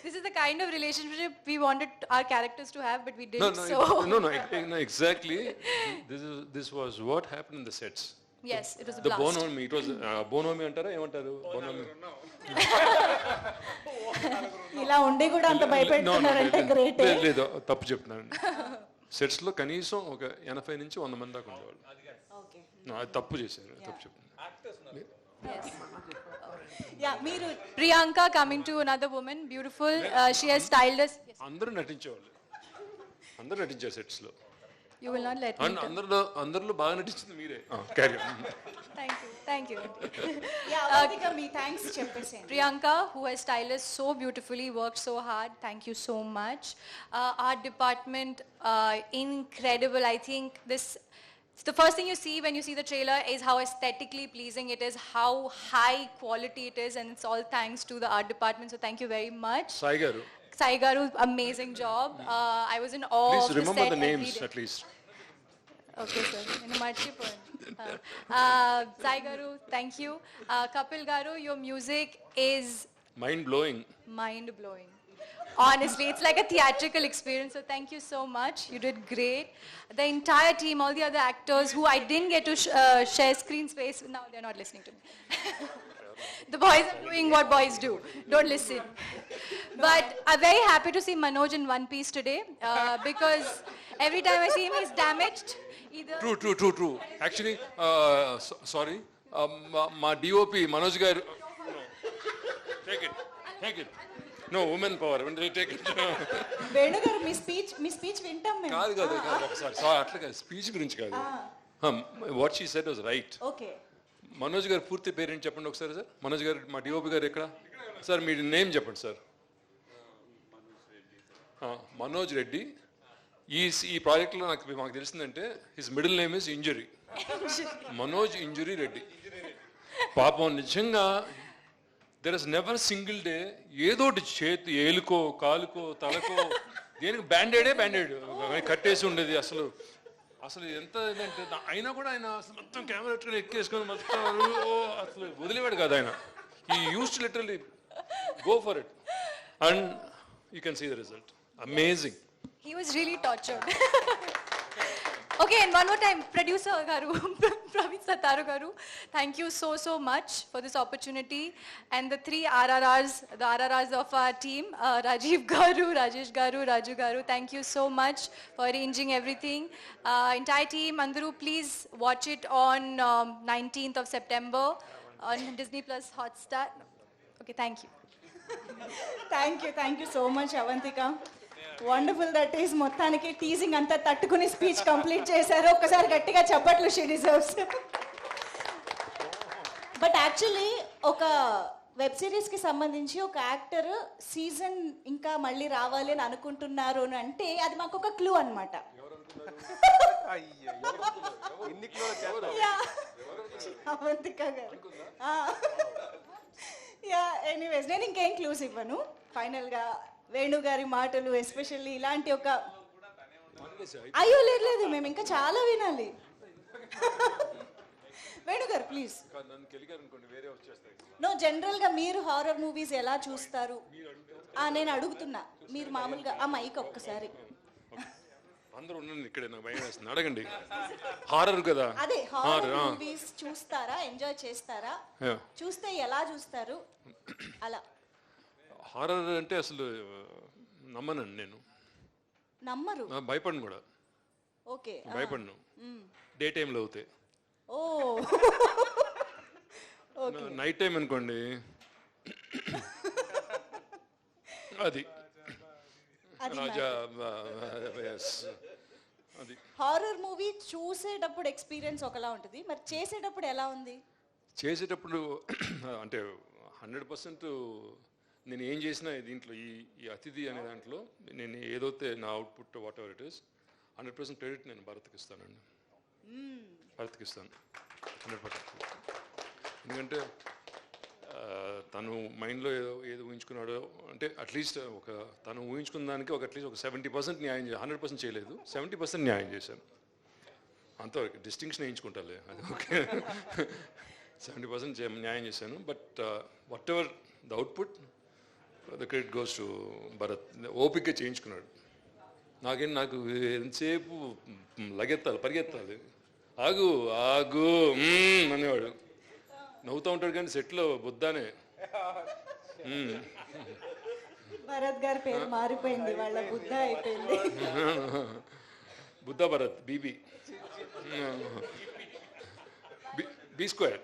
This is the kind of relationship we wanted our characters to have, but we didn't. No, exactly. This was what happened in the sets. Yes, it was a The blast. Bonhomie, it was Bonhomie అంటారా ఏమంటారు? Bonhomie. ఇలా ఉండి కూడా అంత భయపెడుతున్నారంటే great. లేదు తప్పు చెప్తున్నాను. సెట్స్లో కనీసం ఒక 80 నుంచి 100 మంది దాకా ఉండేవాళ్ళు. ఓకే. అది తప్పు చేశారు, తప్పు చెప్పాను. యా మీరు Priyanka coming to another woman, beautiful. She has styled us. Yes. అందరూ నటించేవాళ్ళు, అందరూ నటించారు సెట్స్లో. You will not let me. అందరిలో బాగా నటించింది మీరే. Carry Thank you. Thank you. Yeah Avantika మీ థ్యాంక్స్ చెప్పేసేయండి. Priyanka, who has styled us so beautifully, worked so hard. Thank you so much. Art department, incredible. I think this. The first thing you see when you see the trailer is how aesthetically pleasing it is, how high quality it is, and it's all thanks to the art department. So thank you very much. Sai గారు, Sai Garu, amazing job. I was in awe please of the remember set the every names day. At least. Okay, sir. In a Sai Garu, thank you. Kapil Garu, your music is mind blowing. mind-blowing. Honestly, it's like a theatrical experience. So thank you so much. You did great. The entire team, all the other actors who I didn't get to share screen space with, now they're not listening to me. The boys are doing what boys do. Don't listen. But I'm very happy to see Manoj in one piece today because every time I see him, he's damaged. Either true actually sorry మా DOP Manoj garu, take it no women power take it. Venu garu మీ speech వింటాం మేము. కాదు ఒకసారి అట్లా కాదు, speech గురించి కాదు. What she said was right. Okay. Manoj గారు పూర్తి పేరేంటి చెప్పండి ఒకసారి సార్. మనోజ్ గారు మా డిఓపి గారు ఎక్కడ సార్? మీ నేమ్ చెప్పండి సార్. మనోజ్ రెడ్డి. ఈ ప్రాజెక్ట్లో మాకు తెలిసిందంటే his middle name is injury. Manoj injury Reddy. పాపం నిజంగా there is never single day ఏదోటి చేతి ఏలుకో కాలుకో తలకో దేనికి బ్యాండేడ్ కట్టేసి ఉండేది. అసలు ఎంత ఏంటంటే అయినా కూడా ఆయన అసలు మొత్తం కెమెరా పెట్టుకుని ఎక్కేసుకొని మొత్తం అసలు వదిలేవాడు కాదు ఆయన. He used to literally go for it and you can see the result. Amazing. he was really tortured. Okay, and one more time, producer Garu, Praveen Sataru Garu, thank you so much for this opportunity. And the three RRRs, the RRRs of our team, Rajiv Garu, Rajesh Garu, Raju Garu, thank you so much for arranging everything. Entire team, Andru, please watch it on 19th of September on Disney Plus Hotstar. Okay, thank you. Thank you so much Avantika. Wonderful that is. మొత్తానికి teasing అంతా తట్టుకుని speech complete చేశారు. ఒక్కసారి గట్టిగా చప్పట్లు. She deserves. But actually ఒక web సిరీస్కి సంబంధించి ఒక యాక్టర్ సీజన్ ఇంకా మళ్ళీ రావాలి అని అనుకుంటున్నారు అని అంటే అది మాకు ఒక క్లూ అనమాట. అవంతిక గారు. యా ఎనీవేస్ నేను ఇంకేం క్లూస్ ఇవ్వను. ఫైనల్గా వేణు గారి మాటలు ఎస్పెషల్లీ ఇలాంటి ఒక అయ్యో లేదు మేము ఇంకా చాలా వినాలి. వేణు గారు ప్లీజ్. నో జనరల్గా మీరు హారర్ మూవీస్ ఎలా చూస్తారు నేను అడుగుతున్నా. మీరు మామూలుగా ఆ మైక్ ఒక్కసారి. అందరూ ఉండండి ఇక్కడే, నాకు భయం వేస్తుంది. అడగండి. హారర్ కదా. అదే హారర్ మూవీస్ చూస్తారా, ఎంజాయ్ చేస్తారా, చూస్తే ఎలా చూస్తారు అలా? హారర్ అంటే అసలు నమ్మనండి నేను. నమ్మరు? భయపడను కూడా. ఓకే. భయపడను డే టైంలో అవుతాయి. ఓ నైట్ టైం అనుకోండి అది హారర్ మూవీ చూసేటప్పుడు ఎక్స్పీరియన్స్ ఒకలా ఉంటుంది, మరి చేసేటప్పుడు ఎలా ఉంది? చేసేటప్పుడు అంటే 100% నేను ఏం చేసినా దీంట్లో ఈ అతిథి అనే దాంట్లో నేను ఏదైతే నా output what ever it is 100% credit నేను భరత్కి ఇస్తానండి. భరత్కి ఇస్తాను 100%. ఎందుకంటే తను మైండ్లో ఏదో ఊహించుకున్నాడో అంటే అట్లీస్ట్ తను ఊహించుకున్న దానికి అట్లీస్ట్ ఒక 70% న్యాయం 100% చేయలేదు, 70% న్యాయం చేశాను. అంతవరకు డిస్టింక్షన్ వేయించుకుంటాలే అది ఓకే. 70% న్యాయం చేశాను. But what ever the output the credit goes to Bharat. ఓపిక చేయించుకున్నాడు. నాకు ఎంతసేపు పరిగెత్తాలి, ఆగు ఆగు అనేవాడు. నవ్వుతూ ఉంటాడు కానీ సెట్లో బుద్ధానే. భరత్ గారి పేరు మారిపోయింది, వాళ్ళ బుద్ధ అయిపోయింది. Buddha Bharat BB B square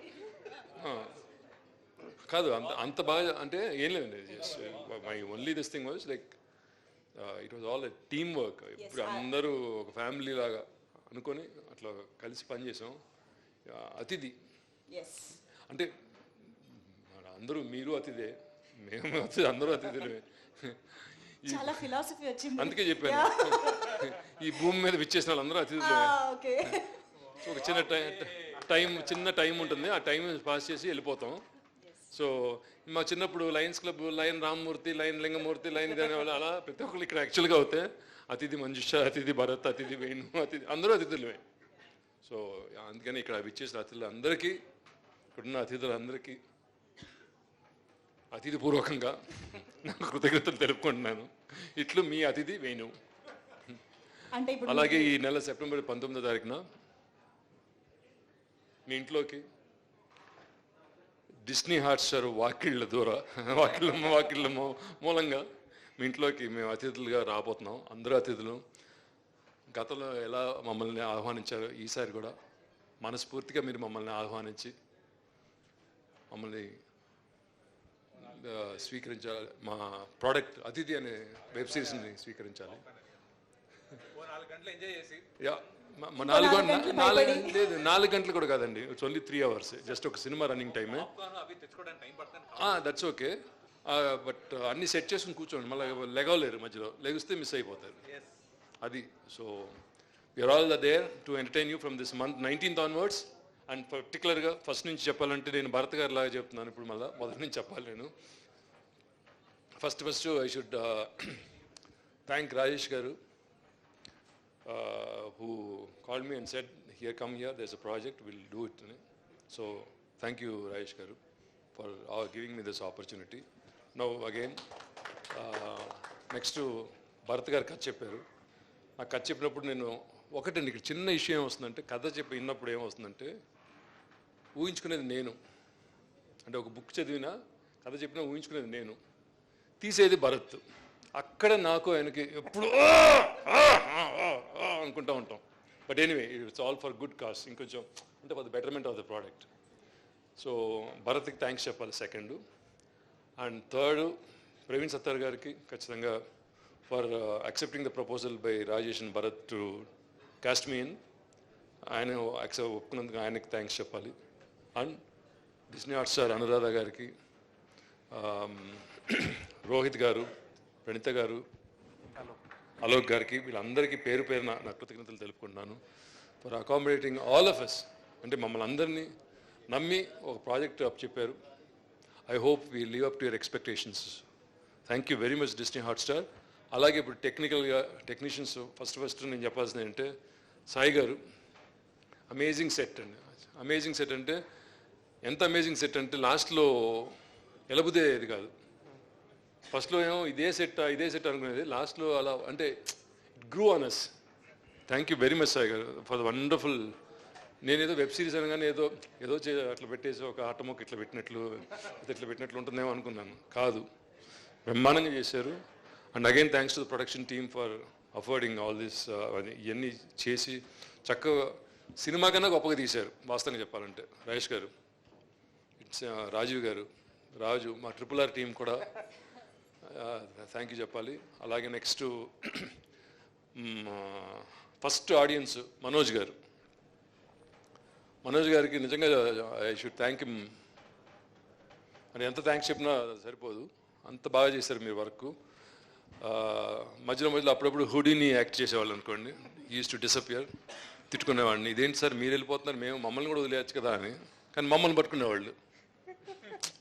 కాదు అంత అంత బాగా అంటే ఏం లేదండి my only this thing was like it was all team work. ఇప్పుడు అందరూ ఒక ఫ్యామిలీ లాగా అనుకొని అట్లా కలిసి పనిచేసాం. అతిథి అంటే అందరూ మీరు అతిథే, మేము అతిథి, అందరూ అతిథులే. చాలా ఫిలాసఫీ వచ్చింది. అందుకే చెప్పాను ఈ భూమి మీద విచ్చేసిన వాళ్ళందరూ అతిథులే. సో ఒక చిన్న టైం ఉంటుంది, ఆ టైం పాస్ చేసి వెళ్ళిపోతాం. సో మా చిన్నప్పుడు Lions club, lion Rammurthy, lion Lingamurthy, lion ఇది అనేవాళ్ళు. అలా ప్రతి ఒక్కరు ఇక్కడ యాక్చువల్గా అవుతే అతిథి మంజుష, అతిథి భరత్, అతిథి వేణు, అతిథి అందరూ అతిథులమే. సో అందుకని ఇక్కడ విచ్చేసిన అతిథులు అందరికీ, ఇక్కడున్న అతిథులందరికీ అతిథిపూర్వకంగా నాకు కృతజ్ఞతలు తెలుపుకుంటున్నాను. ఇట్లు మీ అతిథి వేణు. అలాగే ఈ నెల సెప్టెంబర్ 19వ తారీఖున మీ ఇంట్లోకి డిస్నీ హాట్స్టార్ వాకిళ్ళ మూలంగా మీ ఇంట్లోకి మేము అతిథులుగా రాబోతున్నాం. అందరూ అతిథులు. గతంలో ఎలా మమ్మల్ని ఆహ్వానించారో ఈసారి కూడా మనస్ఫూర్తిగా మీరు మమ్మల్ని ఆహ్వానించి మమ్మల్ని స్వీకరించాలి. మా ప్రోడక్ట్ అతిథి అనే వెబ్ సిరీస్ని స్వీకరించాలి. 4 గంటలు కూడా కాదండి, ఇట్స్ ఓన్లీ 3 hours, జస్ట్ ఒక సినిమా రన్నింగ్ టైమే. That's okay. బట్ అన్ని సెట్ చేసుకుని కూర్చోండి, మళ్ళీ లెగవలేరు, మధ్యలో లెగిస్తే మిస్ అయిపోతారు. అది so we're all there to entertain you from this month 19th onwards. And పర్టికులర్గా ఫస్ట్ నుంచి చెప్పాలంటే నేను భరత్ గారి లాగా చెప్తున్నాను. ఇప్పుడు మళ్ళీ మొదటి నుంచి చెప్పాలి నేను. First I should thank Rajesh గారు, who called me and said, come here, there's a project, we'll do it. So thank you Rajesh garu for giving me this opportunity. Now again next to Bharat garu కథ చెప్పారు. ఆ కథ చెప్పినప్పుడు నేను ఒకటండి ఇక్కడ చిన్న ఇష్యూ ఏమొస్తుందంటే, కథ విన్నప్పుడు ఏమొస్తుందంటే ఊహించుకునేది నేను. అంటే ఒక బుక్ చదివినా కథ చెప్పినా ఊహించుకునేది నేను, తీసేది భరత్. అక్కడ నాకు ఆయనకి ఎప్పుడు అనుకుంటూ ఉంటాం. But anyway it's all for good cast, ఇంకొంచెం అంటే for the betterment of the product. So భరత్కి థ్యాంక్స్ చెప్పాలి second. And third Praveen Sattar గారికి ఖచ్చితంగా for accepting the proposal by Rajesh and Bharat to cast me in. ఆయన ఒప్పుకున్నందుకు ఆయనకి థ్యాంక్స్ చెప్పాలి. అండ్ డిస్నీ హాట్స్టార్ అనురాధ గారికి, రోహిత్ గారు, ప్రణీత గారు, అలోక్ గారికి, వీళ్ళందరికీ పేరు పేరున నా కృతజ్ఞతలు తెలుపుకుంటున్నాను for accommodating all of us. అంటే మమ్మల్ని అందరినీ నమ్మి ఒక ప్రాజెక్ట్ అప్ చెప్పారు. I hope we live up to your expectations. Thank you very much Disney Hotstar. అలాగే ఇప్పుడు టెక్నీషియన్స్ ఫస్ట్ నేను చెప్పాల్సింది ఏంటంటే సాయి గారు, అమేజింగ్ సెట్ అండి. అమేజింగ్ సెట్ అంటే ఎంత అమేజింగ్ సెట్ అంటే లాస్ట్లో ఎలబుదే ఇది కాదు. ఫస్ట్లో ఏమో ఇదే సెట్ అనుకునేది, లాస్ట్లో అలా అంటే it grew on us. Thank you very much Sai garu for the wonderful. నేనేదో వెబ్ సిరీస్ అనగానే ఏదో అట్లా పెట్టేసి ఒక ఆటమోకి ఇట్లా పెట్టినట్లు ఉంటుందేమో అనుకున్నాను. కాదు, బ్రహ్మాండంగా చేశారు. And again thanks to the production team for affording all this. ఇవన్నీ చేసి చక్కగా సినిమా కన్నా గొప్పగా తీశారు వాస్తవంగా చెప్పాలంటే. రాజేష్ గారు, ఇట్స్ రాజీవ్ గారు, రాజు, మా RRR టీం కూడా థ్యాంక్ యూ చెప్పాలి. అలాగే నెక్స్ట్ ఫస్ట్ ఆడియన్స్ మనోజ్ గారికి నిజంగా ఐ షుడ్ థ్యాంక్ హిమ్. అని ఎంత థ్యాంక్స్ చెప్పినా సరిపోదు, అంత బాగా చేశారు మీరు వర్క్. మధ్యలో అప్పుడప్పుడు హుడీని యాక్ట్ చేసేవాళ్ళు అనుకోండి, యూస్ టు డిసపియర్. తిట్టుకునేవాడిని, ఇదేంటి సార్ మీరు వెళ్ళిపోతున్నారు, మమ్మల్ని కూడా వదిలేయచ్చు కదా అని. కానీ మమ్మల్ని పట్టుకునేవాళ్ళు.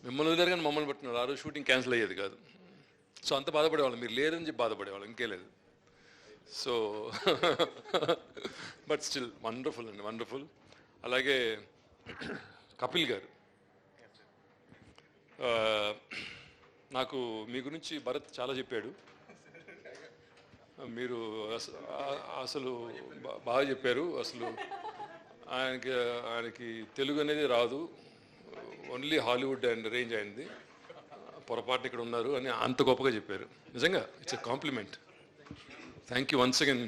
మిమ్మల్ని వదిలేరు కానీ మమ్మల్ని పట్టుకునేవాళ్ళు. ఆ రోజు షూటింగ్ క్యాన్సిల్ అయ్యేది కాదు. సో అంత బాధపడేవాళ్ళం, మీరు లేరని చెప్పి బాధపడేవాళ్ళం, ఇంకే లేదు. సో బట్ స్టిల్ వండర్ఫుల్ అండి, వండర్ఫుల్. అలాగే కపిల్ గారు, నాకు మీ గురించి భరత్ చాలా చెప్పాడు. మీరు అసలు బాగా చెప్పారు. అసలు ఆయనకి తెలుగు అనేది రాదు, ఓన్లీ హాలీవుడ్ అండ్ రేంజ్ అయింది, పొరపాటు ఇక్కడ ఉన్నారు అని అంత గొప్పగా చెప్పారు. నిజంగా it's a compliment. Thank you once again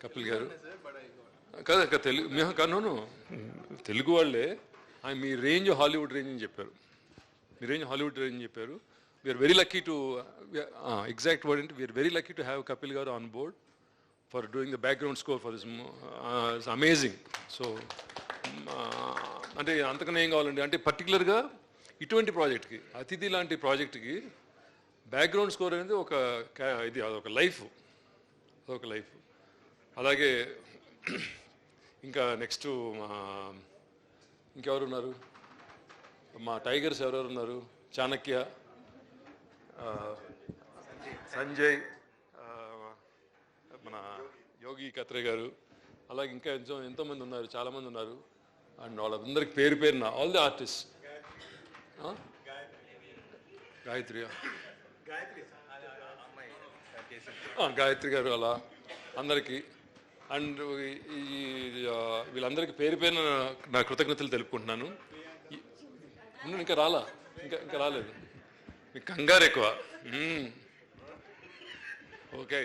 Kapil గారు. కదా తెలుగు మేము కన్నాను తెలుగు వాళ్ళే మీ రేంజ్ హాలీవుడ్ రేంజ్ అని చెప్పారు. మీ రేంజ్ హాలీవుడ్ రేంజ్ అని చెప్పారు. We're very lucky to exact word అంటే we're very lucky to have Kapil garu on board for doing the background score for this amazing. So అంటే అంతకన్నా ఏం కావాలండి అంటే పర్టికులర్గా ఇటువంటి ప్రాజెక్ట్కి అతిథి లాంటి ప్రాజెక్ట్కి బ్యాక్గ్రౌండ్ స్కోర్ అనేది అదొక లైఫ్. అలాగే ఇంకా నెక్స్ట్ ఇంకెవరు ఉన్నారు, మా టైగర్స్ ఎవరెవరు ఉన్నారు, చాణక్య, సంజయ్, మన యోగి కత్రే గారు, అలాగే ఇంకా ఎంతోమంది ఉన్నారు, చాలామంది ఉన్నారు. అండ్ వాళ్ళందరికి పేరు పేరున ఆల్ ది ఆర్టిస్ట్. గాయత్రి గారు అలా అందరికీ అండ్ వీళ్ళందరికీ పేరు పేరున నా కృతజ్ఞతలు తెలుపుకుంటున్నాను. ఇంకా ఇంకా రాలేదు, మీకు కంగారు ఎక్కువ. ఓకే,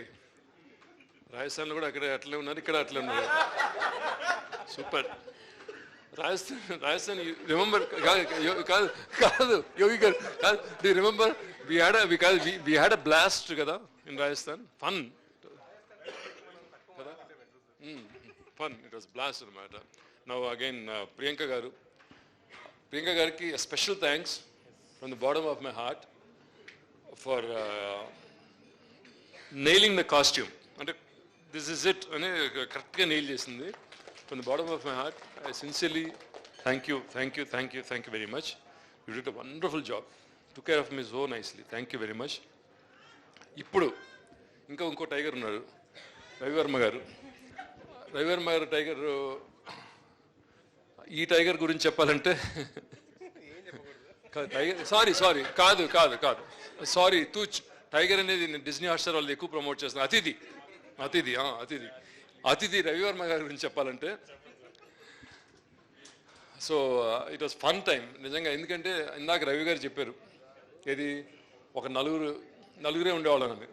రాజస్థాన్లో కూడా అట్లే ఉన్నారు, ఇక్కడ అట్లే ఉన్నారు. సూపర్. రాజస్థాన్ రిమెంబర్ కాదు యోగి గారు కాదు, remember we had a blast కదా ఇన్ రాజస్థాన్. ఫన్ కదా, ఫన్, ఇట్ వాస్ బ్లాస్ట్ అనమాట. నవ్ అగైన్ ప్రియాంక గారికి special thanks from the bottom of my heart for nailing the costume. అంటే దిస్ ఇస్ ఇట్ అని కరెక్ట్గా నెయిల్ చేసింది. From the bottom of my heart, I sincerely thank you very much. You did a wonderful job. Took care of me so nicely. Thank you very much. ఇప్పుడు ఇంకో tiger ఉన్నారు, రవివర్మ గారు tiger. ఈ tiger గురించి చెప్పాలంటే tiger sorry తూచ్ tiger అనేది Disney Hotstar వాళ్ళు ఎక్కువ ప్రమోట్ చేస్తున్నారు. అతిథి రవివర్మ గారి గురించి చెప్పాలంటే so it was fun time నిజంగా. ఎందుకంటే ఇందాక రవి గారు చెప్పారు ఏది ఒక నలుగురే ఉండేవాళ్ళని.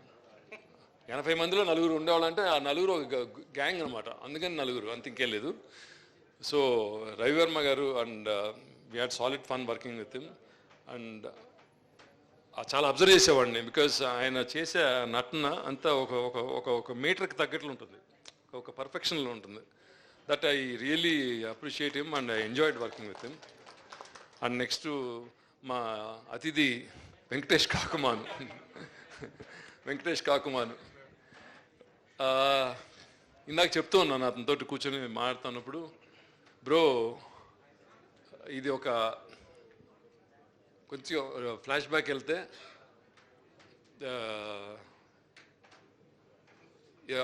80 మందిలో 9 ఉండేవాళ్ళంటే ఆ 9 ఒక గ్యాంగ్ అనమాట. అందుకని 9 అంత ఇంకేం లేదు. సో రవివర్మ గారు and we had solid fun working with him. And చాలా అబ్జర్వ్ చేసేవాడిని బికాజ్ ఆయన చేసే నటన అంతా ఒక మీటర్కి తగ్గట్లు ఉంటుంది, ఒక పర్ఫెక్షన్లో ఉంటుంది. That I really appreciate him and I enjoyed working with him. And next మా అతిథి వెంకటేష్ కాకుమాను ఇందాక చెప్తూ ఉన్నాను అతనితోటి కూర్చొని మాట్లాడుతున్నప్పుడు, బ్రో ఇది ఒక కొంచెం ఫ్లాష్ బ్యాక్ వెళ్తే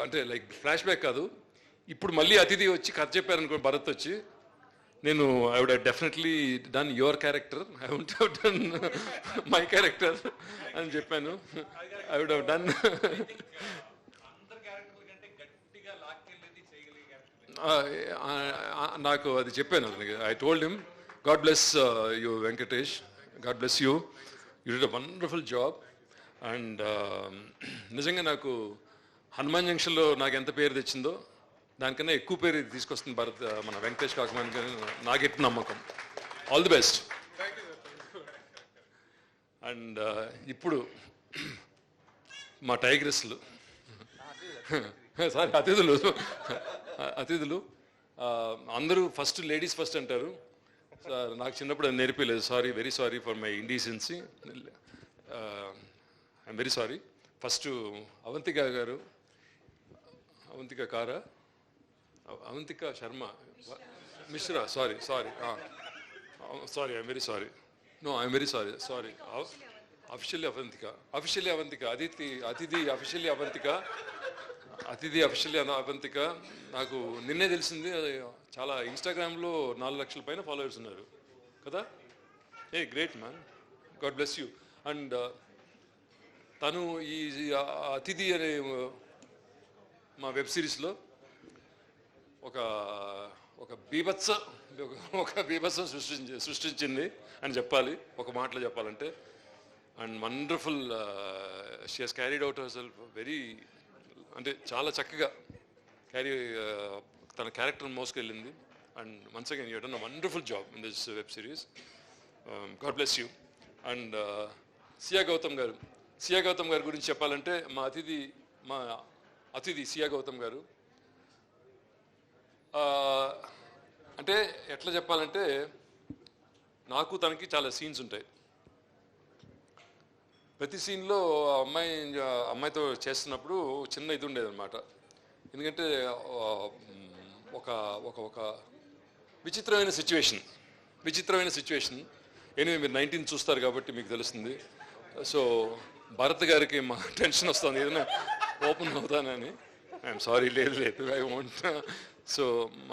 అంటే లైక్ ఫ్లాష్ బ్యాక్ కాదు, ఇప్పుడు మళ్ళీ అతిథి వచ్చి కథ చెప్పారనుకో భరత్ వచ్చి, నేను I would definitely done your character, I would have done my character అని చెప్పాను. ఐ వుడ్ హ్యావ్ డన్ నాకు అది చెప్పాను అతనికి. I told him God bless you Venkatesh, God bless you, you did a wonderful job. And నిజంగా నాకు హనుమాన్ జంక్షన్లో నాకు ఎంత పేరు తెచ్చిందో దానికన్నా ఎక్కువ పేరు తీసుకొస్తుంది మన వెంకటేష్ కాకుమాన్ గారి నాకెట్టు నమ్మకం. All the best. అండ్ ఇప్పుడు మా టైగర్స్లు సారీ అతిథులు అందరూ ఫస్ట్ లేడీస్ ఫస్ట్ అంటారు. నాకు చిన్నప్పుడు అది నేర్పలేదు. Sorry, very sorry for my indecency. I'm very sorry. First Avantika Sharma Mishra, sorry I'm very sorry. No I'm very sorry. Officially Avantika, Atithi officially Avantika. నాకు నిన్నే తెలిసింది, చాలా ఇన్స్టాగ్రామ్లో 4 లక్షల పైన ఫాలోవర్స్ ఉన్నారు కదా. A great man, God bless you. And తను ఈ అతిథి అనే మా వెబ్ సిరీస్లో ఒక బీభత్సం సృష్టించింది అని చెప్పాలి, ఒక మాటలో చెప్పాలంటే. And wonderful, she has carried out herself very, అంటే చాలా చక్కగా తన క్యారెక్టర్ మోసుకెళ్ళింది. And once again you done a wonderful job in this web series. God bless you. And Siya Gautam గారి గురించి చెప్పాలంటే మా అతిథి సియా గౌతమ్ గారు అంటే ఎట్లా చెప్పాలంటే నాకు తనకి చాలా సీన్స్ ఉంటాయి. ప్రతి సీన్లో అమ్మాయితో చేస్తున్నప్పుడు చిన్న ఇది ఉండేది అనమాట. ఎందుకంటే ఒక ఒక ఒక విచిత్రమైన సిచ్యువేషన్. ఎనివే మీరు 19 చూస్తారు కాబట్టి మీకు తెలుస్తుంది. సో భరత్ గారికి మా టెన్షన్ వస్తుంది ఏదైనా ఓపెన్ అవుతానని. ఐఎమ్ సారీ, లేదు ఐ వాంట్. సో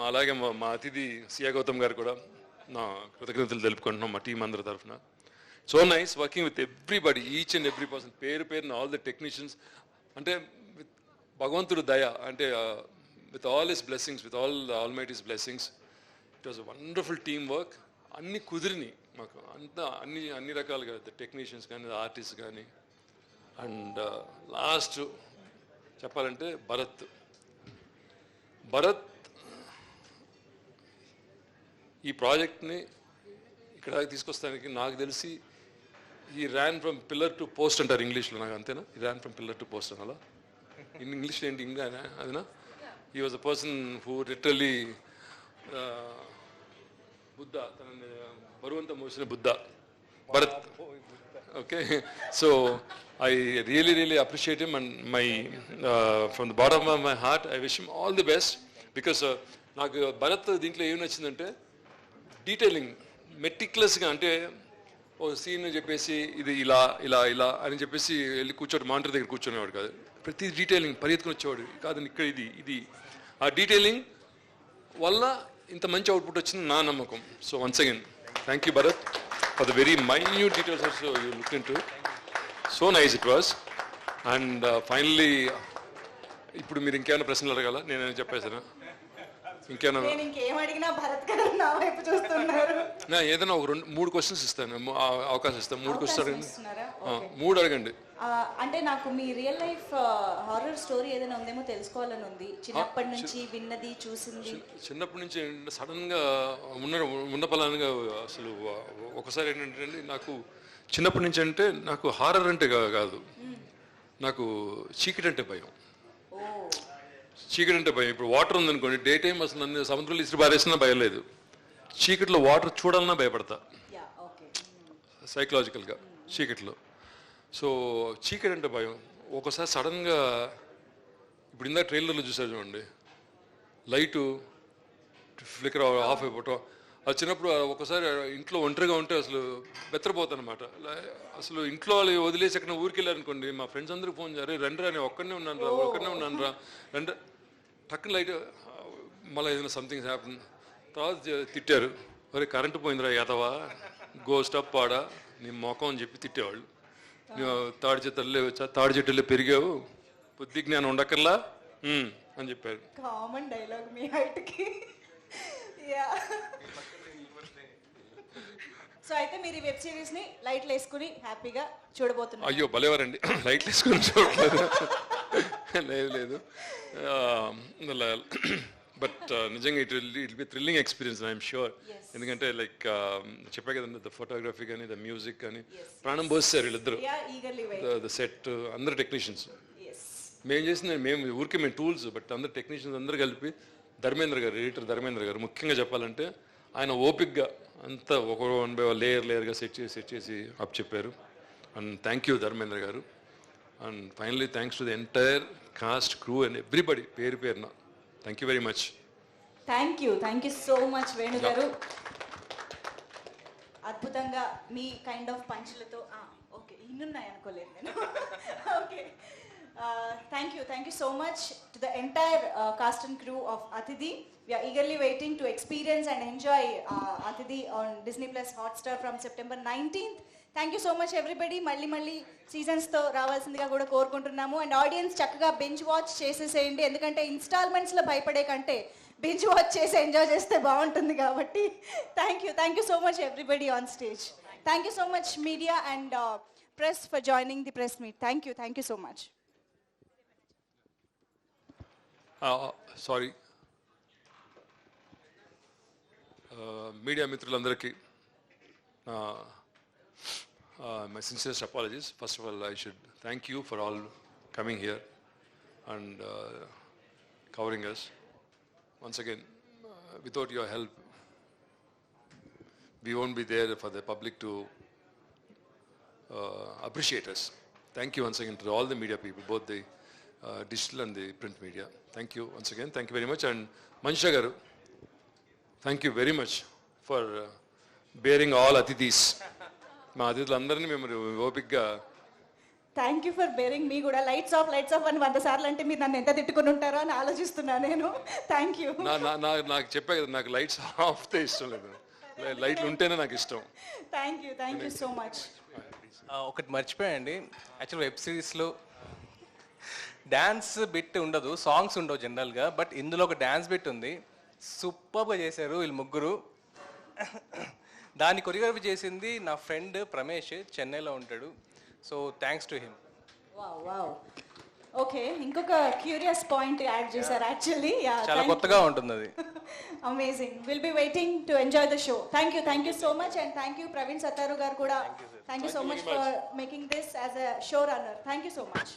అలాగే మా అతిథి సియా గౌతమ్ గారు కూడా నా కృతజ్ఞతలు తెలుపుకుంటున్నాం మా టీం అందరి తరఫున. So nice working with everybody, each and every person, పేరున ఆల్ ద టెక్నీషియన్స్. అంటే విత్ భగవంతుడు దయ, అంటే with all his blessings, with all Mighty's blessings, it was a wonderful team work. అన్ని కుదిరిని మాకు అంతా అన్ని రకాలుగా టెక్నీషియన్స్ కానీ ఆర్టిస్ట్ కానీ. అండ్ లాస్ట్ చెప్పాలంటే భరత్ ఈ ప్రాజెక్ట్ని ఇక్కడ తీసుకొస్తానికి నాకు తెలిసి he ran from pillar to post అంటారు ఇంగ్లీష్లో, నాకు అంతేనా? He ran from pillar to post అనాలా? ఇన్ ఇంగ్లీష్లో ఏంటి ఇంకా అదేనా? He was a person who literally Buddha, తనని బరువంతా మోసిన Buddha Bharat. Okay, so I really appreciate him, and from the bottom of my heart I wish him all the best, because నాకు భరత్ దీంట్లో ఏం నచ్చిందంటే డీటెయిలింగ్ మెటిక్యులస్గా. అంటే ఒక సీన్ చెప్పేసి ఇది ఇలా అని చెప్పేసి వెళ్ళి మానిటర్ దగ్గర కూర్చునేవాడు కాదు. ప్రతి డీటెయిలింగ్ పరిగెత్తుకుని వచ్చేవాడు కాదు. ఇక్కడ ఇది ఆ డీటెయిలింగ్ వల్ల ఇంత మంచి అవుట్పుట్ వచ్చింది నా నమ్మకం. So once again thank you Bharat for the very minute details also you look into. So nice it was. And finally ఇప్పుడు మీరు ఇంకేమైనా ప్రశ్నలు అడగాల? నేనేమైనా చెప్పేసానా? ఇంకేమైనా ఏదైనా ఒక 3 క్వశ్చన్స్ ఇస్తాను, అవకాశం ఇస్తాను. 3 క్వశ్చన్స్ 3 అడగండి. అంటే నాకు మీ రియల్ లైఫ్ హారర్ స్టోరీ ఏదైనా ఉందేమో తెలుసుకోవాలని ఉంది. చిన్నప్పటి నుంచి విన్నది చూసింది. చిన్నప్పటి నుంచి సడన్ గా ఉన్న పలానుగా అసలు ఒకసారి ఏంటంటే నాకు చిన్నప్పటి నుంచి అంటే నాకు హారర్ అంటే కాదు, నాకు చీకటి అంటే భయం. ఇప్పుడు వాటర్ ఉందనుకోండి, డే టైం అసలు నన్ను సముద్రంలో ఇసురు బారేసినా భయం లేదు. చీకట్లో వాటర్ చూడాలన్నా భయపడతా సైకలాజికల్గా చీకట్లో. సో చీకటి అంటే భయం. ఒకసారి సడన్గా ఇప్పుడు ఇందాక ట్రైలర్లో చూసారు చూడండి, లైటు ఫ్లికర్ ఆఫ్ అయిపోవటం. అది చిన్నప్పుడు ఒకసారి ఇంట్లో ఒంటరిగా ఉంటే అసలు బెత్తరపోతాను అనమాట. అసలు ఇంట్లో వాళ్ళు వదిలేసి ఎక్కడ ఊరికి వెళ్ళారనుకోండి, మా ఫ్రెండ్స్ అందరికి ఫోన్ చేయాలి, రండిరా నేను ఒక్కడనే ఉన్నాను రా రండి. టక్కున లైట్ మళ్ళీ ఏదైనా సంథింగ్ హ్యాపన్. తర్వాత తిట్టారు, మరి కరెంటు పోయిందిరా యాదవా, గో స్టప్ పాడా నీ మొఖం అని చెప్పి తిట్టేవాళ్ళు. నువ్వు తాడి చెట్టులే పెరిగావు, బుద్ధి జ్ఞానం ఉండక్కర్లా అని చెప్పారు. కామన్ డైలాగ్ మీ హైట్కి. సో అయితే మీరు ఈ వెబ్ సిరీస్ ని లైట్లు వేసుకుని హ్యాపీగా చూడబోతున్నారు. అయ్యో భలేవారండి, లైట్లు వేసుకుని చూడలేదు. లేదు బట్ నిజంగా it will be thrilling experience I'm sure. ఎందుకంటే లైక్ చెప్పా కదండి, ద ఫోటోగ్రఫీ కానీ ద మ్యూజిక్ కానీ ప్రాణం పోస్తారు వీళ్ళిద్దరు, ద సెట్ అందరు టెక్నీషియన్స్. మేము ఊరికే మేము టూల్స్, బట్ అందరు టెక్నీషియన్స్ అందరూ కలిపి ధర్మేంద్ర గారు, ఎడిటర్ ధర్మేంద్ర గారు ముఖ్యంగా చెప్పాలంటే ఆయన ఓపిక్గా అంతా ఒక 1 by 1 లేయర్గా సెట్ చేసి అప్ చెప్పారు. And thank you Dharmendra garu. And finally thanks to the entire cast, crew and everybody పేరున thank you very much. Thank you so much Venu garu. అద్భుతంగా మీ కైండ్ ఆఫ్ పంచులతో ఓకే ఇన్నున్నాయి అనుకోలేదు నేను. Okay thank you so much to the entire cast and crew of Athithi. We are eagerly waiting to experience and enjoy Athithi on Disney Plus Hotstar from September 19th. Thank you so much everybody. మళ్ళీ seasons తో రావాల్సిందిగా కూడా కోరుకుంటున్నాము. And audience చక్కగా binge watch చేసేసేయండి, ఎందుకంటే ఇన్స్టాల్మెంట్స్లో భయపడే కంటే బింజ్ వాచ్ చేసి ఎంజాయ్ చేస్తే బాగుంటుంది కాబట్టి. Thank you so much everybody on stage. Thank you so much media and press for joining the press meet. Thank you so much. Sorry media మిత్రులందరికీ my sincerest apologies. First of all, I should thank you for all coming here and covering us. Once again, without your help, we won't be there for the public to appreciate us. Thank you once again to all the media people, both the digital and the print media. Thank you once again. Thank you very much. And Manisha Garu, thank you very much for bearing all atithis. మా అతిథులందరినీ మేము ఓపిక్గా thank you for bearing మీ కూడా lights off అని 100 సార్లు అంటే మీరు నన్ను ఎంత తిట్టుకుని ఉంటారో అని ఆలోచిస్తున్నా నేను. Thank you. నాకు చెప్పా కదా, నాకు లైట్స్ ఆఫ్తే ఇష్టం లేదు, లైట్లు ఉంటేనే నాకు ఇష్టం. Thank you so much. ఒకటి మర్చిపోయండి, యాక్చువల్ వెబ్ సిరీస్లో డ్యాన్స్ బిట్ ఉండదు, సాంగ్స్ ఉండవు జనరల్గా, బట్ ఇందులో ఒక డ్యాన్స్ బిట్ ఉంది. సూపర్గా చేశారు వీళ్ళు ముగ్గురు. దాన్ని కొరియోగ్రఫీ చేసింది నా ఫ్రెండ్ ప్రమేష్, చెన్నైలో ఉంటాడు. So thanks to him. Wow. Okay, ఇంకొక క్యూరియస్ పాయింట్ యాడ్ చేశారు యాక్చువల్లీ. చాలా కొత్తగా ఉంటుంది అది. Amazing. Will be waiting to enjoy the show. Thank you so much. And thank you Praveen Sattaru గారు కూడా. Thank you so much for making this as a show runner. Thank you so much.